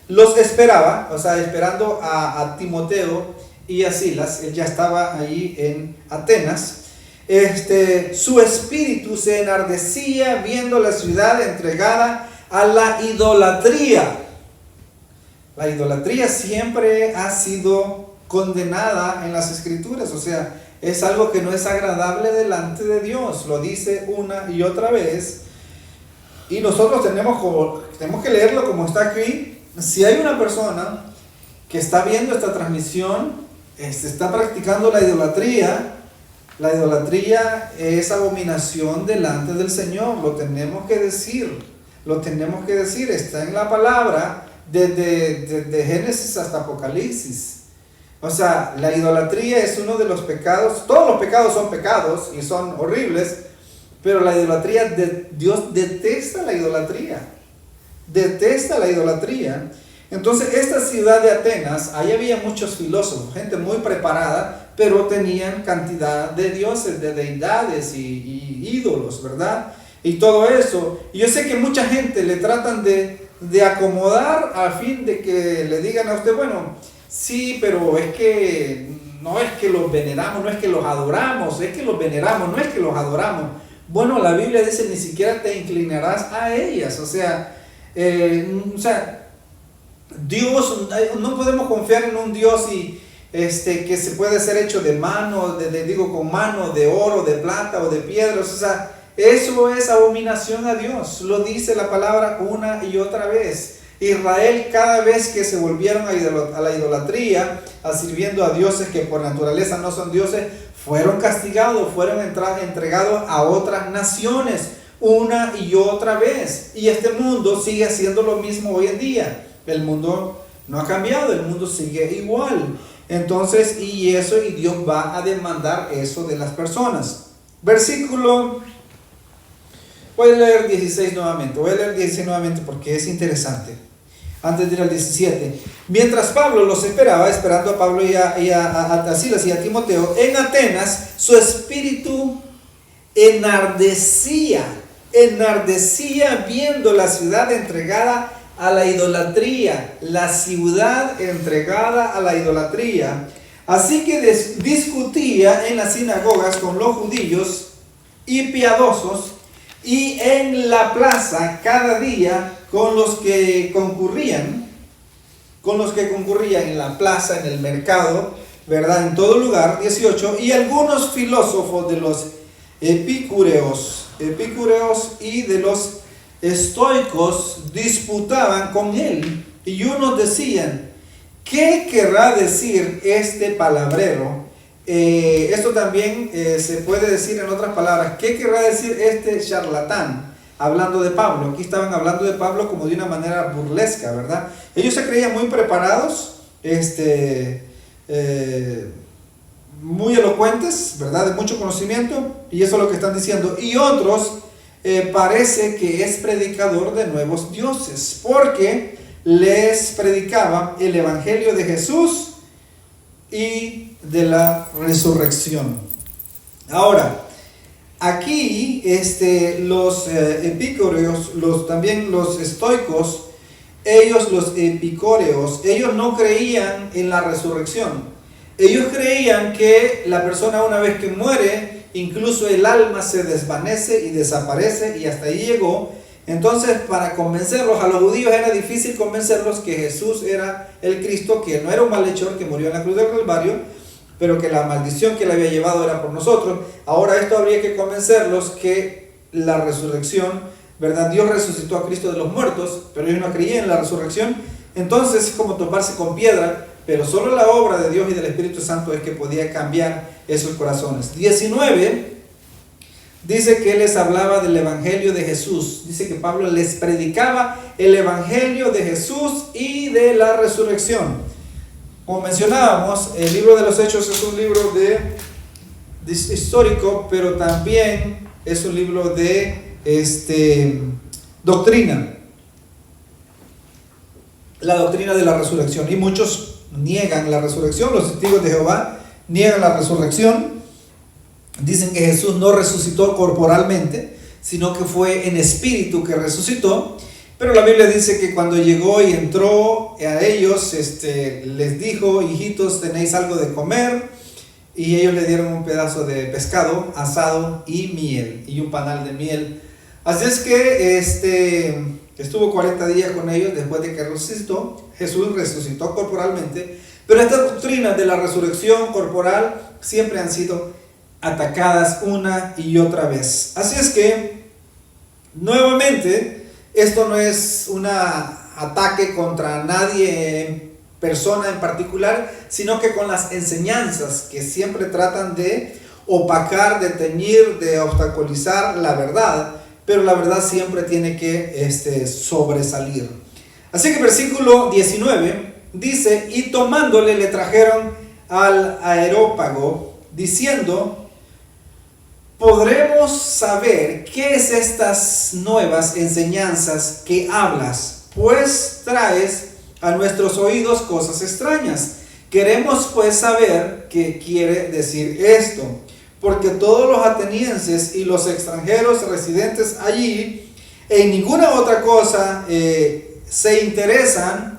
los esperaba, o sea, esperando a Timoteo y a Silas, él ya estaba ahí en Atenas, su espíritu se enardecía viendo la ciudad entregada a la idolatría. La idolatría siempre ha sido condenada en las Escrituras, o sea, es algo que no es agradable delante de Dios, lo dice una y otra vez, y nosotros tenemos que leerlo como está aquí. Si hay una persona que está viendo esta transmisión, está practicando la idolatría es abominación delante del Señor, lo tenemos que decir, está en la palabra, desde Génesis hasta Apocalipsis. O sea, la idolatría es uno de los pecados. Todos los pecados son pecados y son horribles, pero la idolatría, Dios detesta la idolatría. Entonces, esta ciudad de Atenas, ahí había muchos filósofos, gente muy preparada, pero tenían cantidad de dioses, de deidades y ídolos, ¿verdad? Y todo eso. Y yo sé que mucha gente le tratan de acomodar a fin de que le digan a usted, bueno, sí, pero es que no es que los veneramos, no es que los adoramos, es que los veneramos, no es que los adoramos. Bueno, la Biblia dice, ni siquiera te inclinarás a ellas. O sea, Dios, no podemos confiar en un Dios que se puede ser hecho de mano, con mano, de oro, de plata o de piedras. O sea, eso es abominación a Dios. Lo dice la palabra una y otra vez. Israel, cada vez que se volvieron a la idolatría, a sirviendo a dioses que por naturaleza no son dioses, fueron castigados, fueron entregados a otras naciones una y otra vez. Y este mundo sigue haciendo lo mismo hoy en día. El mundo no ha cambiado, el mundo sigue igual. Entonces, y Dios va a demandar eso de las personas. Voy a leer 16 nuevamente porque es interesante. Antes de ir al 17. Mientras Pablo los esperaba, esperando a Pablo y a Silas y a Timoteo, en Atenas, su espíritu enardecía viendo la ciudad entregada a la idolatría. Así que discutía en las sinagogas con los judíos y piadosos, y en la plaza cada día con los que concurrían en la plaza, en el mercado, ¿verdad? En todo lugar. 18. Y algunos filósofos de los epicúreos y de los estoicos disputaban con él, y unos decían, ¿qué querrá decir este palabrero? Esto también se puede decir en otras palabras, ¿qué querrá decir este charlatán? Hablando de Pablo. Aquí estaban hablando de Pablo como de una manera burlesca, ¿verdad? Ellos se creían muy preparados, muy elocuentes, ¿verdad? De mucho conocimiento, y eso es lo que están diciendo. Y otros parece que es predicador de nuevos dioses, porque les predicaba el evangelio de Jesús y de la resurrección. Ahora, aquí los epicúreos, también los estoicos, los epicúreos, ellos no creían en la resurrección. Ellos creían que la persona, una vez que muere, incluso el alma se desvanece y desaparece, y hasta ahí llegó. Entonces, para convencerlos, a los judíos era difícil convencerlos que Jesús era el Cristo, que no era un malhechor que murió en la cruz del Calvario, pero que la maldición que le había llevado era por nosotros. Ahora esto habría que convencerlos que la resurrección, ¿verdad? Dios resucitó a Cristo de los muertos, pero ellos no creían en la resurrección. entonces es como toparse con piedra, pero solo la obra de Dios y del Espíritu Santo es que podía cambiar esos corazones. 19, dice que les hablaba del Evangelio de Jesús. Dice que Pablo les predicaba el Evangelio de Jesús y de la resurrección. Como mencionábamos, el libro de los Hechos es un libro histórico, pero también es un libro de doctrina. La doctrina de la resurrección. Y muchos niegan la resurrección. Los testigos de Jehová niegan la resurrección. Dicen que Jesús no resucitó corporalmente, sino que fue en espíritu que resucitó. Pero la Biblia dice que cuando llegó y entró a ellos, les dijo: hijitos, ¿tenéis algo de comer? Y ellos le dieron un pedazo de pescado asado y miel, y un panal de miel. Así es que estuvo 40 días con ellos después de que resucitó. Jesús resucitó corporalmente, pero estas doctrinas de la resurrección corporal siempre han sido atacadas una y otra vez. Así es que, nuevamente, esto no es un ataque contra nadie, persona en particular, sino que con las enseñanzas que siempre tratan de opacar, de teñir, de obstaculizar la verdad, pero la verdad siempre tiene que sobresalir. Así que versículo 19 dice: y tomándole le trajeron al Areópago, diciendo: ¿podremos saber qué es estas nuevas enseñanzas que hablas? Pues traes a nuestros oídos cosas extrañas. Queremos pues saber qué quiere decir esto, porque todos los atenienses y los extranjeros residentes allí en ninguna otra cosa se interesaban,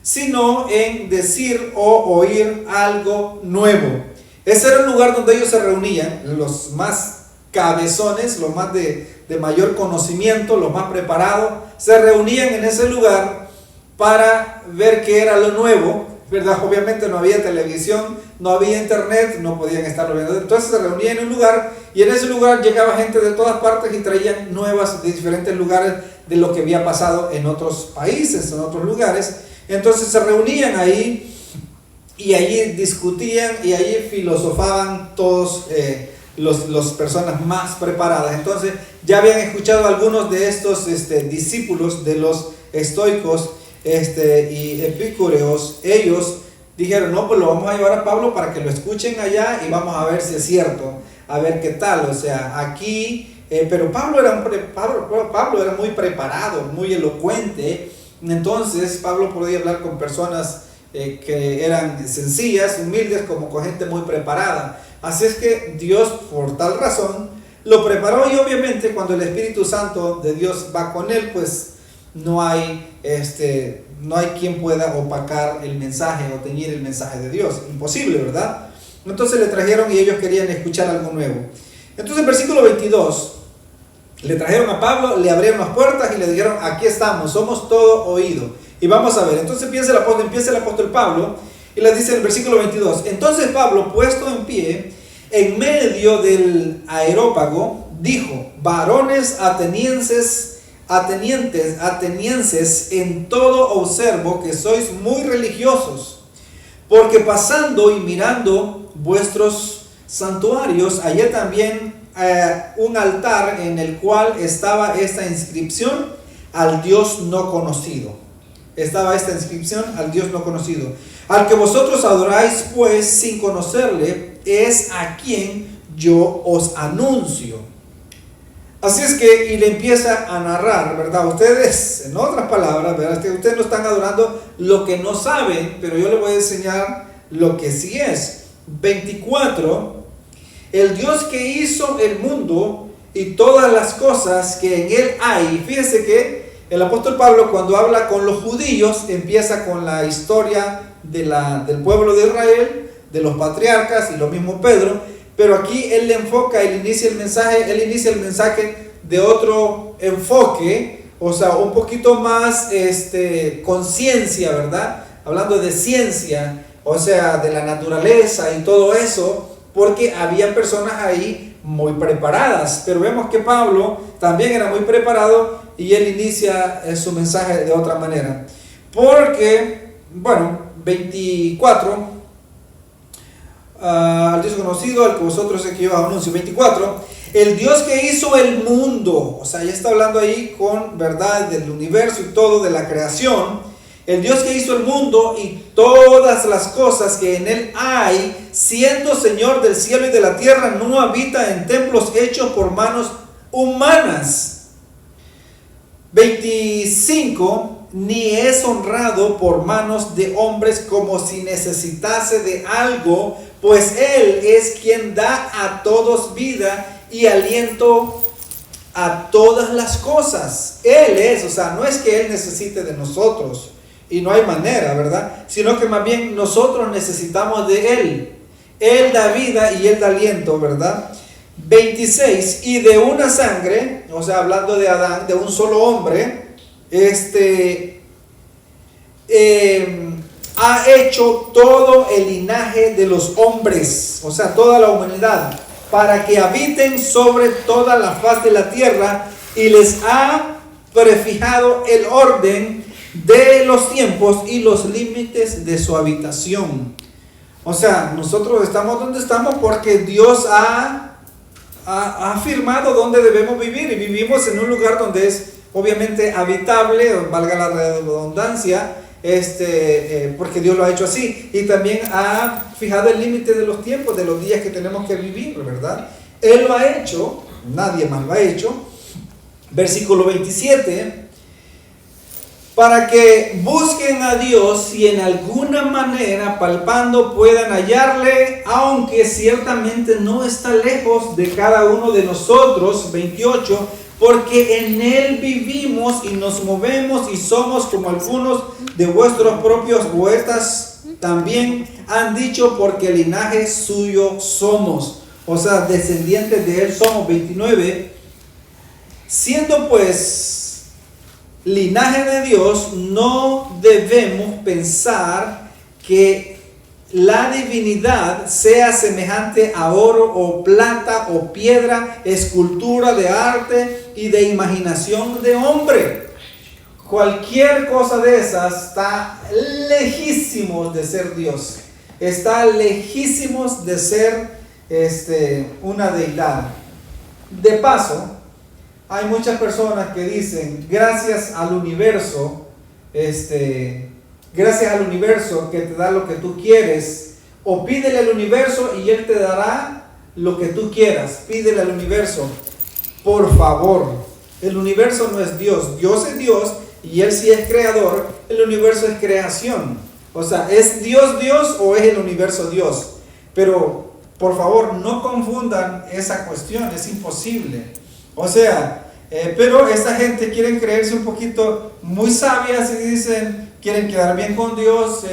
sino en decir o oír algo nuevo. Ese era un lugar donde ellos se reunían, los más cabezones, los más de mayor conocimiento, los más preparados, se reunían en ese lugar para ver qué era lo nuevo, ¿verdad? Obviamente no había televisión, no había internet, no podían estarlo viendo. Entonces se reunían en un lugar, y en ese lugar llegaba gente de todas partes y traían nuevas de diferentes lugares de lo que había pasado en otros países, en otros lugares. Entonces se reunían ahí y allí discutían y allí filosofaban todos las personas más preparadas. Entonces ya habían escuchado algunos de estos discípulos de los estoicos y epicúreos. Ellos dijeron: no, pues lo vamos a llevar a Pablo para que lo escuchen allá y vamos a ver si es cierto, a ver qué tal. O sea, aquí, pero Pablo era muy preparado, muy elocuente. Entonces Pablo podía hablar con personas que eran sencillas, humildes, como con gente muy preparada. Así es que Dios, por tal razón, lo preparó, y obviamente cuando el Espíritu Santo de Dios va con él, pues no hay quien pueda opacar el mensaje o teñir el mensaje de Dios. Imposible, ¿verdad? Entonces le trajeron y ellos querían escuchar algo nuevo. Entonces en versículo 22, le trajeron a Pablo, le abrieron las puertas y le dijeron: aquí estamos, somos todo oído. Y vamos a ver, entonces empieza el apóstol Pablo y le dice en el versículo 22: entonces Pablo, puesto en pie en medio del Areópago, dijo: varones atenienses, en todo observo que sois muy religiosos, porque pasando y mirando vuestros santuarios, hallé también un altar en el cual estaba esta inscripción: al Dios no conocido. Estaba esta inscripción: al Dios no conocido. Al que vosotros adoráis pues sin conocerle, es a quien yo os anuncio. Así es que, y le empieza a narrar, ¿verdad? Ustedes, en otras palabras, ¿verdad? Que ustedes no están adorando lo que no saben, pero yo les voy a enseñar lo que sí es. 24, el Dios que hizo el mundo y todas las cosas que en él hay. Fíjense que el apóstol Pablo, cuando habla con los judíos, empieza con la historia del pueblo de Israel, de los patriarcas, y lo mismo Pedro. Pero aquí él le enfoca, él inicia el mensaje de otro enfoque, o sea, un poquito más conciencia, ¿verdad? Hablando de ciencia, o sea, de la naturaleza y todo eso, porque había personas ahí muy preparadas. Pero vemos que Pablo también era muy preparado y él inicia su mensaje de otra manera. Porque, bueno, 24, al Dios conocido, al que vosotros es que yo anuncio. 24, el Dios que hizo el mundo, o sea, ya está hablando ahí con verdad del universo y todo, de la creación. El Dios que hizo el mundo y todas las cosas que en él hay, siendo Señor del cielo y de la tierra, no habita en templos hechos por manos humanas. 25, ni es honrado por manos de hombres como si necesitase de algo, pues Él es quien da a todos vida y aliento a todas las cosas. Él es, o sea, no es que Él necesite de nosotros. Y no hay manera, ¿verdad? Sino que más bien nosotros necesitamos de Él. Él da vida y Él da aliento, ¿verdad? 26, y de una sangre, o sea, hablando de Adán, de un solo hombre, ha hecho todo el linaje de los hombres, o sea, toda la humanidad, para que habiten sobre toda la faz de la tierra, y les ha prefijado el orden de los tiempos y los límites de su habitación. O sea, nosotros estamos donde estamos porque Dios ha afirmado dónde debemos vivir, y vivimos en un lugar donde es obviamente habitable, valga la redundancia, porque Dios lo ha hecho así, y también ha fijado el límite de los tiempos, de los días que tenemos que vivir, ¿verdad? Él lo ha hecho, nadie más lo ha hecho. Versículo 27, para que busquen a Dios y en alguna manera palpando puedan hallarle, aunque ciertamente no está lejos de cada uno de nosotros. 28, porque en Él vivimos y nos movemos y somos como algunos de vuestros propios poetas también han dicho, porque linaje suyo somos. O sea, descendientes de Él somos. 29, siendo pues linaje de Dios, no debemos pensar que la divinidad sea semejante a oro o plata o piedra, escultura de arte y de imaginación de hombre. Cualquier cosa de esas está lejísimos de ser Dios. Está lejísimos de ser una deidad. De paso, hay muchas personas que dicen, gracias al universo que te da lo que tú quieres, o pídele al universo y Él te dará lo que tú quieras. Pídele al universo, por favor. El universo no es Dios. Dios es Dios y Él sí es creador. El universo es creación. O sea, ¿es Dios Dios o es el universo Dios? Pero, por favor, no confundan esa cuestión, es imposible. O sea, pero esta gente quieren creerse un poquito muy sabias y dicen, quieren quedar bien con Dios,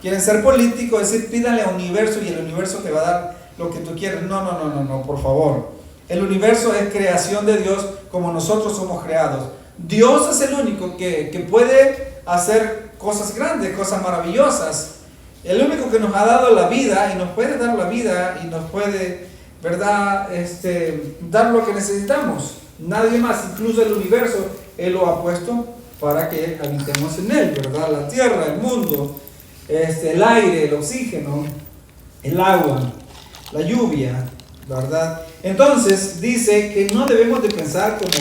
quieren ser políticos, es decir, pídale al universo y el universo te va a dar lo que tú quieres. No, por favor. El universo es creación de Dios como nosotros somos creados. Dios es el único que puede hacer cosas grandes, cosas maravillosas. El único que nos ha dado la vida y nos puede dar la vida y nos puede, ¿verdad? Dar lo que necesitamos. Nadie más, incluso el universo, Él lo ha puesto para que habitemos en Él, ¿verdad? La tierra, el mundo, el aire, el oxígeno, el agua, la lluvia, ¿verdad? Entonces dice que no debemos de pensar como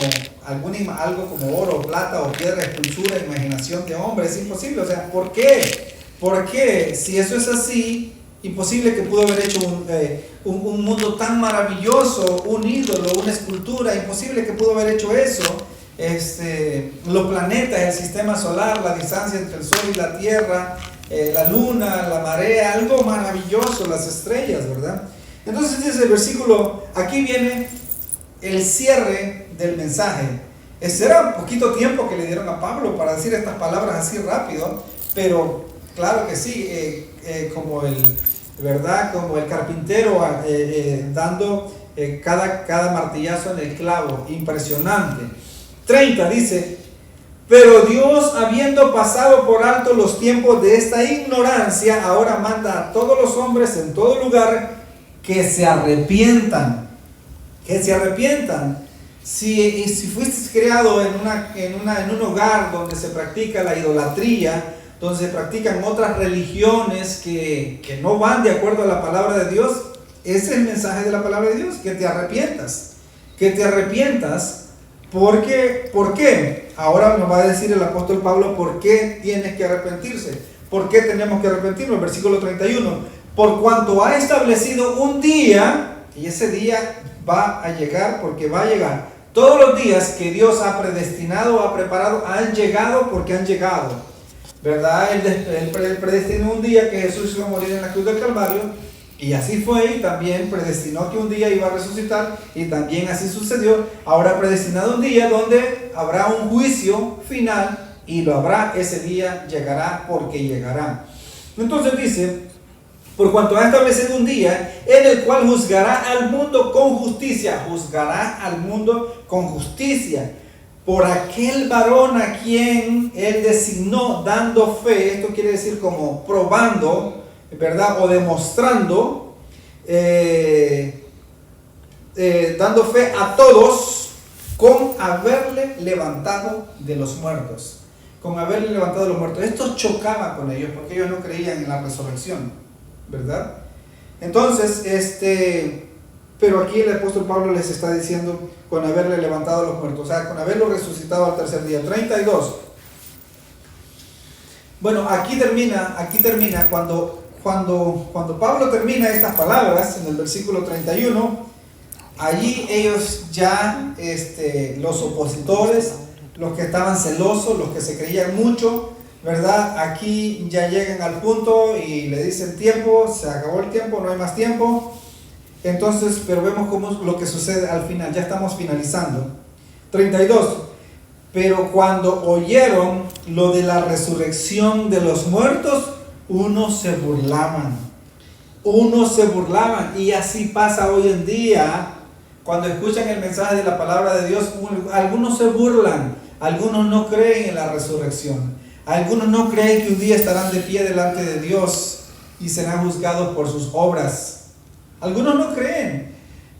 algo como oro, plata o piedra, escultura, imaginación de hombre. Es imposible. O sea, ¿por qué? Porque si eso es así, imposible que pudo haber hecho un mundo tan maravilloso, un ídolo, una escultura. Imposible que pudo haber hecho eso. Los planetas, el sistema solar, la distancia entre el sol y la tierra, la luna, la marea, algo maravilloso, las estrellas, ¿verdad? Entonces dice el versículo, aquí viene el cierre del mensaje. Era un poquito tiempo que le dieron a Pablo para decir estas palabras así rápido, pero claro que sí, como el carpintero dando cada martillazo en el clavo, impresionante. 30 dice, pero Dios, habiendo pasado por alto los tiempos de esta ignorancia, ahora manda a todos los hombres en todo lugar que se arrepientan. que se arrepientan. Si fuiste creado en un hogar donde se practica la idolatría, donde se practican otras religiones que no van de acuerdo a la palabra de Dios, ese es el mensaje de la palabra de Dios, que te arrepientas. Que te arrepientas. ¿Por qué? Ahora nos va a decir el apóstol Pablo por qué tienes que arrepentirse. ¿Por qué tenemos que arrepentirnos? Versículo 31. Por cuanto ha establecido un día, y ese día va a llegar porque va a llegar. Todos los días que Dios ha predestinado, ha preparado, han llegado porque han llegado. ¿Verdad? Él predestinó un día que Jesús iba a morir en la cruz del Calvario, y así fue, y también predestinó que un día iba a resucitar, y también así sucedió. Ahora ha predestinado un día donde habrá un juicio final, y lo habrá, ese día llegará porque llegará. Entonces dice, por cuanto ha establecido un día en el cual juzgará al mundo con justicia, juzgará al mundo con justicia, por aquel varón a quien él designó, dando fe. Esto quiere decir como probando, ¿verdad? O demostrando, dando fe a todos con haberle levantado de los muertos. Con haberle levantado de los muertos. Esto chocaba con ellos porque ellos no creían en la resurrección, ¿verdad? Entonces, pero aquí el apóstol Pablo les está diciendo con haberle levantado a los muertos, o sea, con haberlo resucitado al tercer día. 32. Bueno, aquí termina cuando Pablo termina estas palabras en el versículo 31. Allí ellos ya, los opositores, los que estaban celosos, los que se creían mucho, ¿verdad? Aquí ya llegan al punto y le dicen tiempo, se acabó el tiempo, no hay más tiempo. Entonces, pero vemos cómo lo que sucede al final, ya estamos finalizando. 32. Pero cuando oyeron lo de la resurrección de los muertos, unos se burlaban, y así pasa hoy en día. Cuando escuchan el mensaje de la palabra de Dios, algunos se burlan, algunos no creen en la resurrección, algunos no creen que un día estarán de pie delante de Dios y serán juzgados por sus obras. Algunos no creen,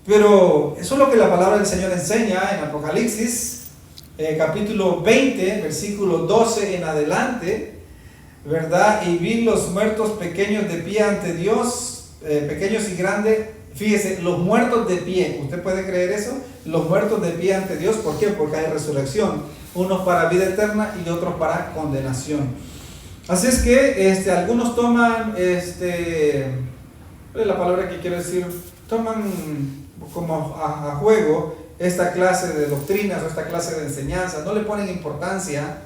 pero eso es lo que la palabra del Señor enseña en Apocalipsis, capítulo 20, versículo 12 en adelante, ¿verdad? Y vi los muertos pequeños de pie ante Dios, pequeños y grandes. Fíjese, los muertos de pie, ¿usted puede creer eso? Los muertos de pie ante Dios, ¿por qué? Porque hay resurrección, unos para vida eterna y otros para condenación. Así es que algunos toman, la palabra que quiero decir, toman como a juego esta clase de doctrinas o esta clase de enseñanzas, no le ponen importancia,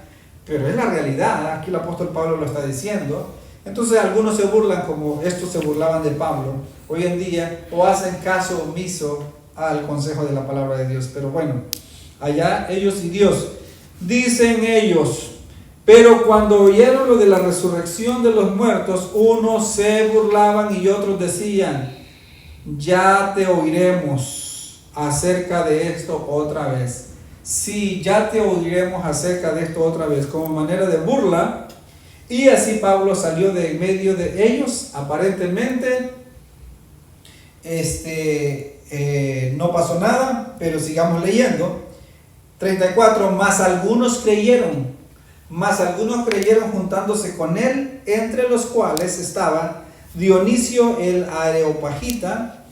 pero es la realidad, aquí el apóstol Pablo lo está diciendo. Entonces algunos se burlan como estos se burlaban de Pablo hoy en día, o hacen caso omiso al consejo de la palabra de Dios. Pero bueno, allá ellos y Dios. Dicen ellos, pero cuando oyeron lo de la resurrección de los muertos, unos se burlaban y otros decían, ya te oiremos acerca de esto otra vez. Sí, ya te oiremos acerca de esto otra vez, como manera de burla. Y así Pablo salió de en medio de ellos, aparentemente, no pasó nada, pero sigamos leyendo. 34, más algunos creyeron juntándose con él, entre los cuales estaban Dionisio el Areopagita,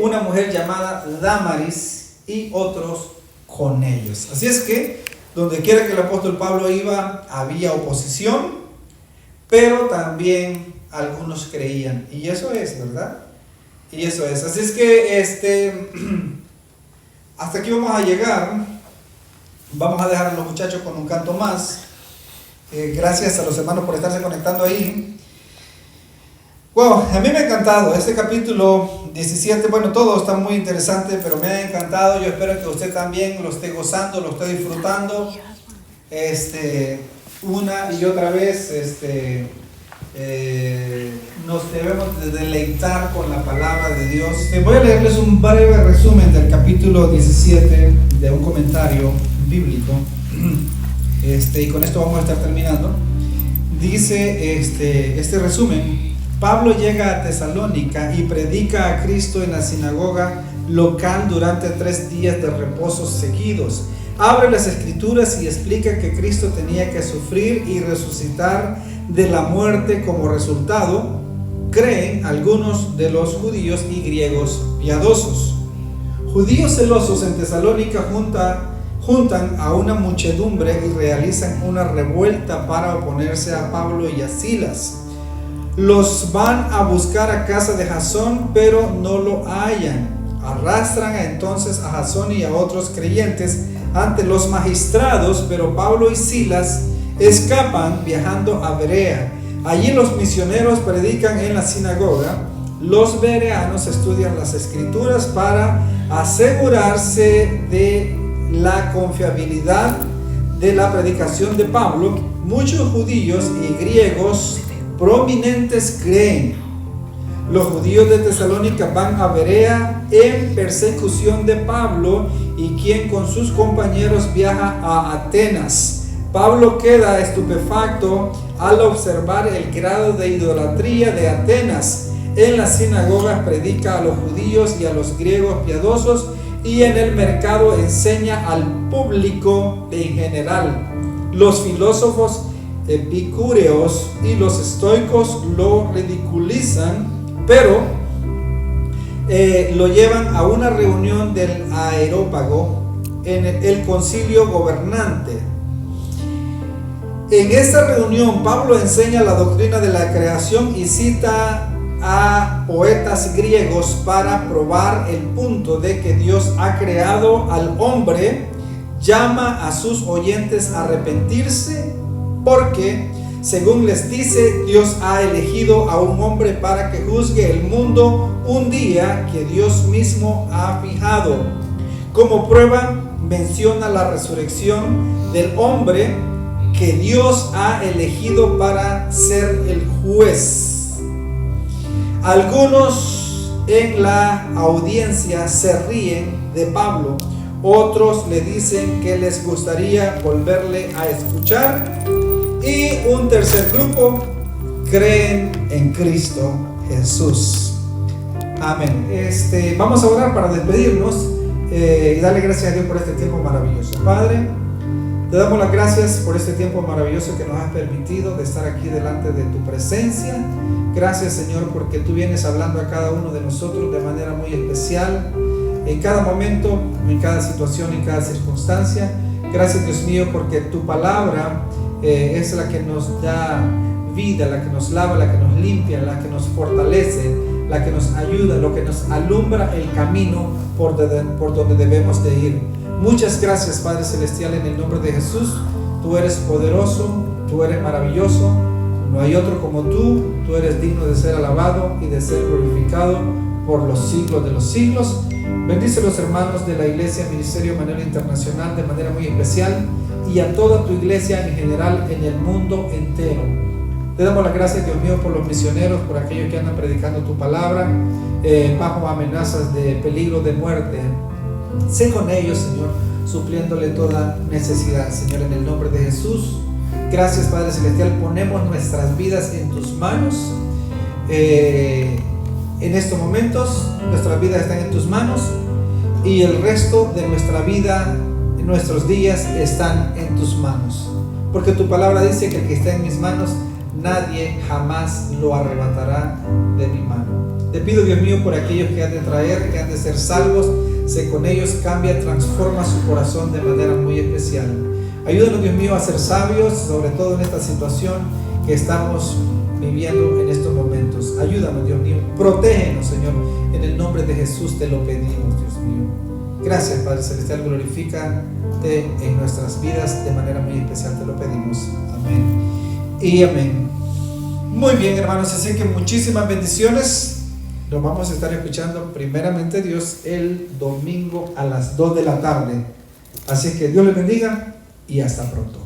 una mujer llamada Dámaris y otros con ellos. Así es que donde quiera que el apóstol Pablo iba, había oposición, pero también algunos creían. Y eso es, ¿verdad? Y eso es. Así es que hasta aquí vamos a llegar. Vamos a dejar a los muchachos con un canto más. Gracias a los hermanos por estarse conectando ahí. Wow, a mí me ha encantado este capítulo 17. Bueno, todo está muy interesante, pero me ha encantado. Yo espero que usted también lo esté gozando, lo esté disfrutando. Una y otra vez nos debemos de deleitar con la palabra de Dios. Voy a leerles un breve resumen del capítulo 17 de un comentario bíblico, y con esto vamos a estar terminando. Dice este resumen: Pablo llega a Tesalónica y predica a Cristo en la sinagoga local durante 3 días de reposo seguidos. Abre las escrituras y explica que Cristo tenía que sufrir y resucitar de la muerte como resultado, creen algunos de los judíos y griegos piadosos. Judíos celosos en Tesalónica juntan a una muchedumbre y realizan una revuelta para oponerse a Pablo y a Silas. Los van a buscar a casa de Jasón, pero no lo hallan. Arrastran entonces a Jasón y a otros creyentes ante los magistrados, pero Pablo y Silas escapan viajando a Berea. Allí los misioneros predican en la sinagoga. Los bereanos estudian las escrituras para asegurarse de la confiabilidad de la predicación de Pablo. Muchos judíos y griegos prominentes creen. Los judíos de Tesalónica van a Berea en persecución de Pablo, y quien con sus compañeros viaja a Atenas. Pablo queda estupefacto al observar el grado de idolatría de Atenas. En las sinagogas predica a los judíos y a los griegos piadosos, y en el mercado enseña al público en general. Los filósofos epicúreos y los estoicos lo ridiculizan, pero lo llevan a una reunión del Areópago en el concilio gobernante. En esta reunión Pablo enseña la doctrina de la creación y cita a poetas griegos para probar el punto de que Dios ha creado al hombre. Llama a sus oyentes a arrepentirse porque, según les dice, Dios ha elegido a un hombre para que juzgue el mundo un día que Dios mismo ha fijado. Como prueba menciona la resurrección del hombre que Dios ha elegido para ser el juez. Algunos en la audiencia se ríen de Pablo, otros le dicen que les gustaría volverle a escuchar, y un tercer grupo creen en Cristo Jesús. Amén. Vamos a orar para despedirnos y darle gracias a Dios por este tiempo maravilloso. Padre, te damos las gracias por este tiempo maravilloso que nos has permitido de estar aquí delante de tu presencia. Gracias, Señor, porque tú vienes hablando a cada uno de nosotros de manera muy especial, en cada momento, en cada situación, en cada circunstancia. Gracias, Dios mío, porque tu palabra es la que nos da vida, la que nos lava, la que nos limpia, la que nos fortalece, la que nos ayuda, lo que nos alumbra el camino por donde debemos de ir. Muchas gracias, Padre Celestial, en el nombre de Jesús. Tú eres poderoso, tú eres maravilloso, no hay otro como tú eres digno de ser alabado y de ser glorificado por los siglos de los siglos. Bendice a los hermanos de la Iglesia Ministerio Emanuel Internacional de manera muy especial, y a toda tu iglesia en general en el mundo entero. Te damos las gracias, Dios mío, por los misioneros, por aquellos que andan predicando tu palabra bajo amenazas de peligro de muerte. Sé con ellos, Señor, supliéndole toda necesidad, Señor, en el nombre de Jesús. Gracias, Padre Celestial, ponemos nuestras vidas en tus manos. En estos momentos nuestras vidas están en tus manos, y el resto de nuestra vida, nuestros días, están en tus manos, porque tu palabra dice que el que está en mis manos, nadie jamás lo arrebatará de mi mano. Te pido, Dios mío, por aquellos que han de traer, que han de ser salvos, sé con ellos, cambia, transforma su corazón de manera muy especial. Ayúdanos, Dios mío, a ser sabios, sobre todo en esta situación que estamos viviendo en estos momentos. Ayúdanos, Dios mío, protégenos, Señor, en el nombre de Jesús te lo pedimos, Dios mío. Gracias, Padre Celestial, glorifícate en nuestras vidas de manera muy especial, te lo pedimos. Amén y amén. Muy bien, hermanos, así que muchísimas bendiciones. Nos vamos a estar escuchando primeramente Dios el domingo a las 2 de la tarde. Así que Dios les bendiga y hasta pronto.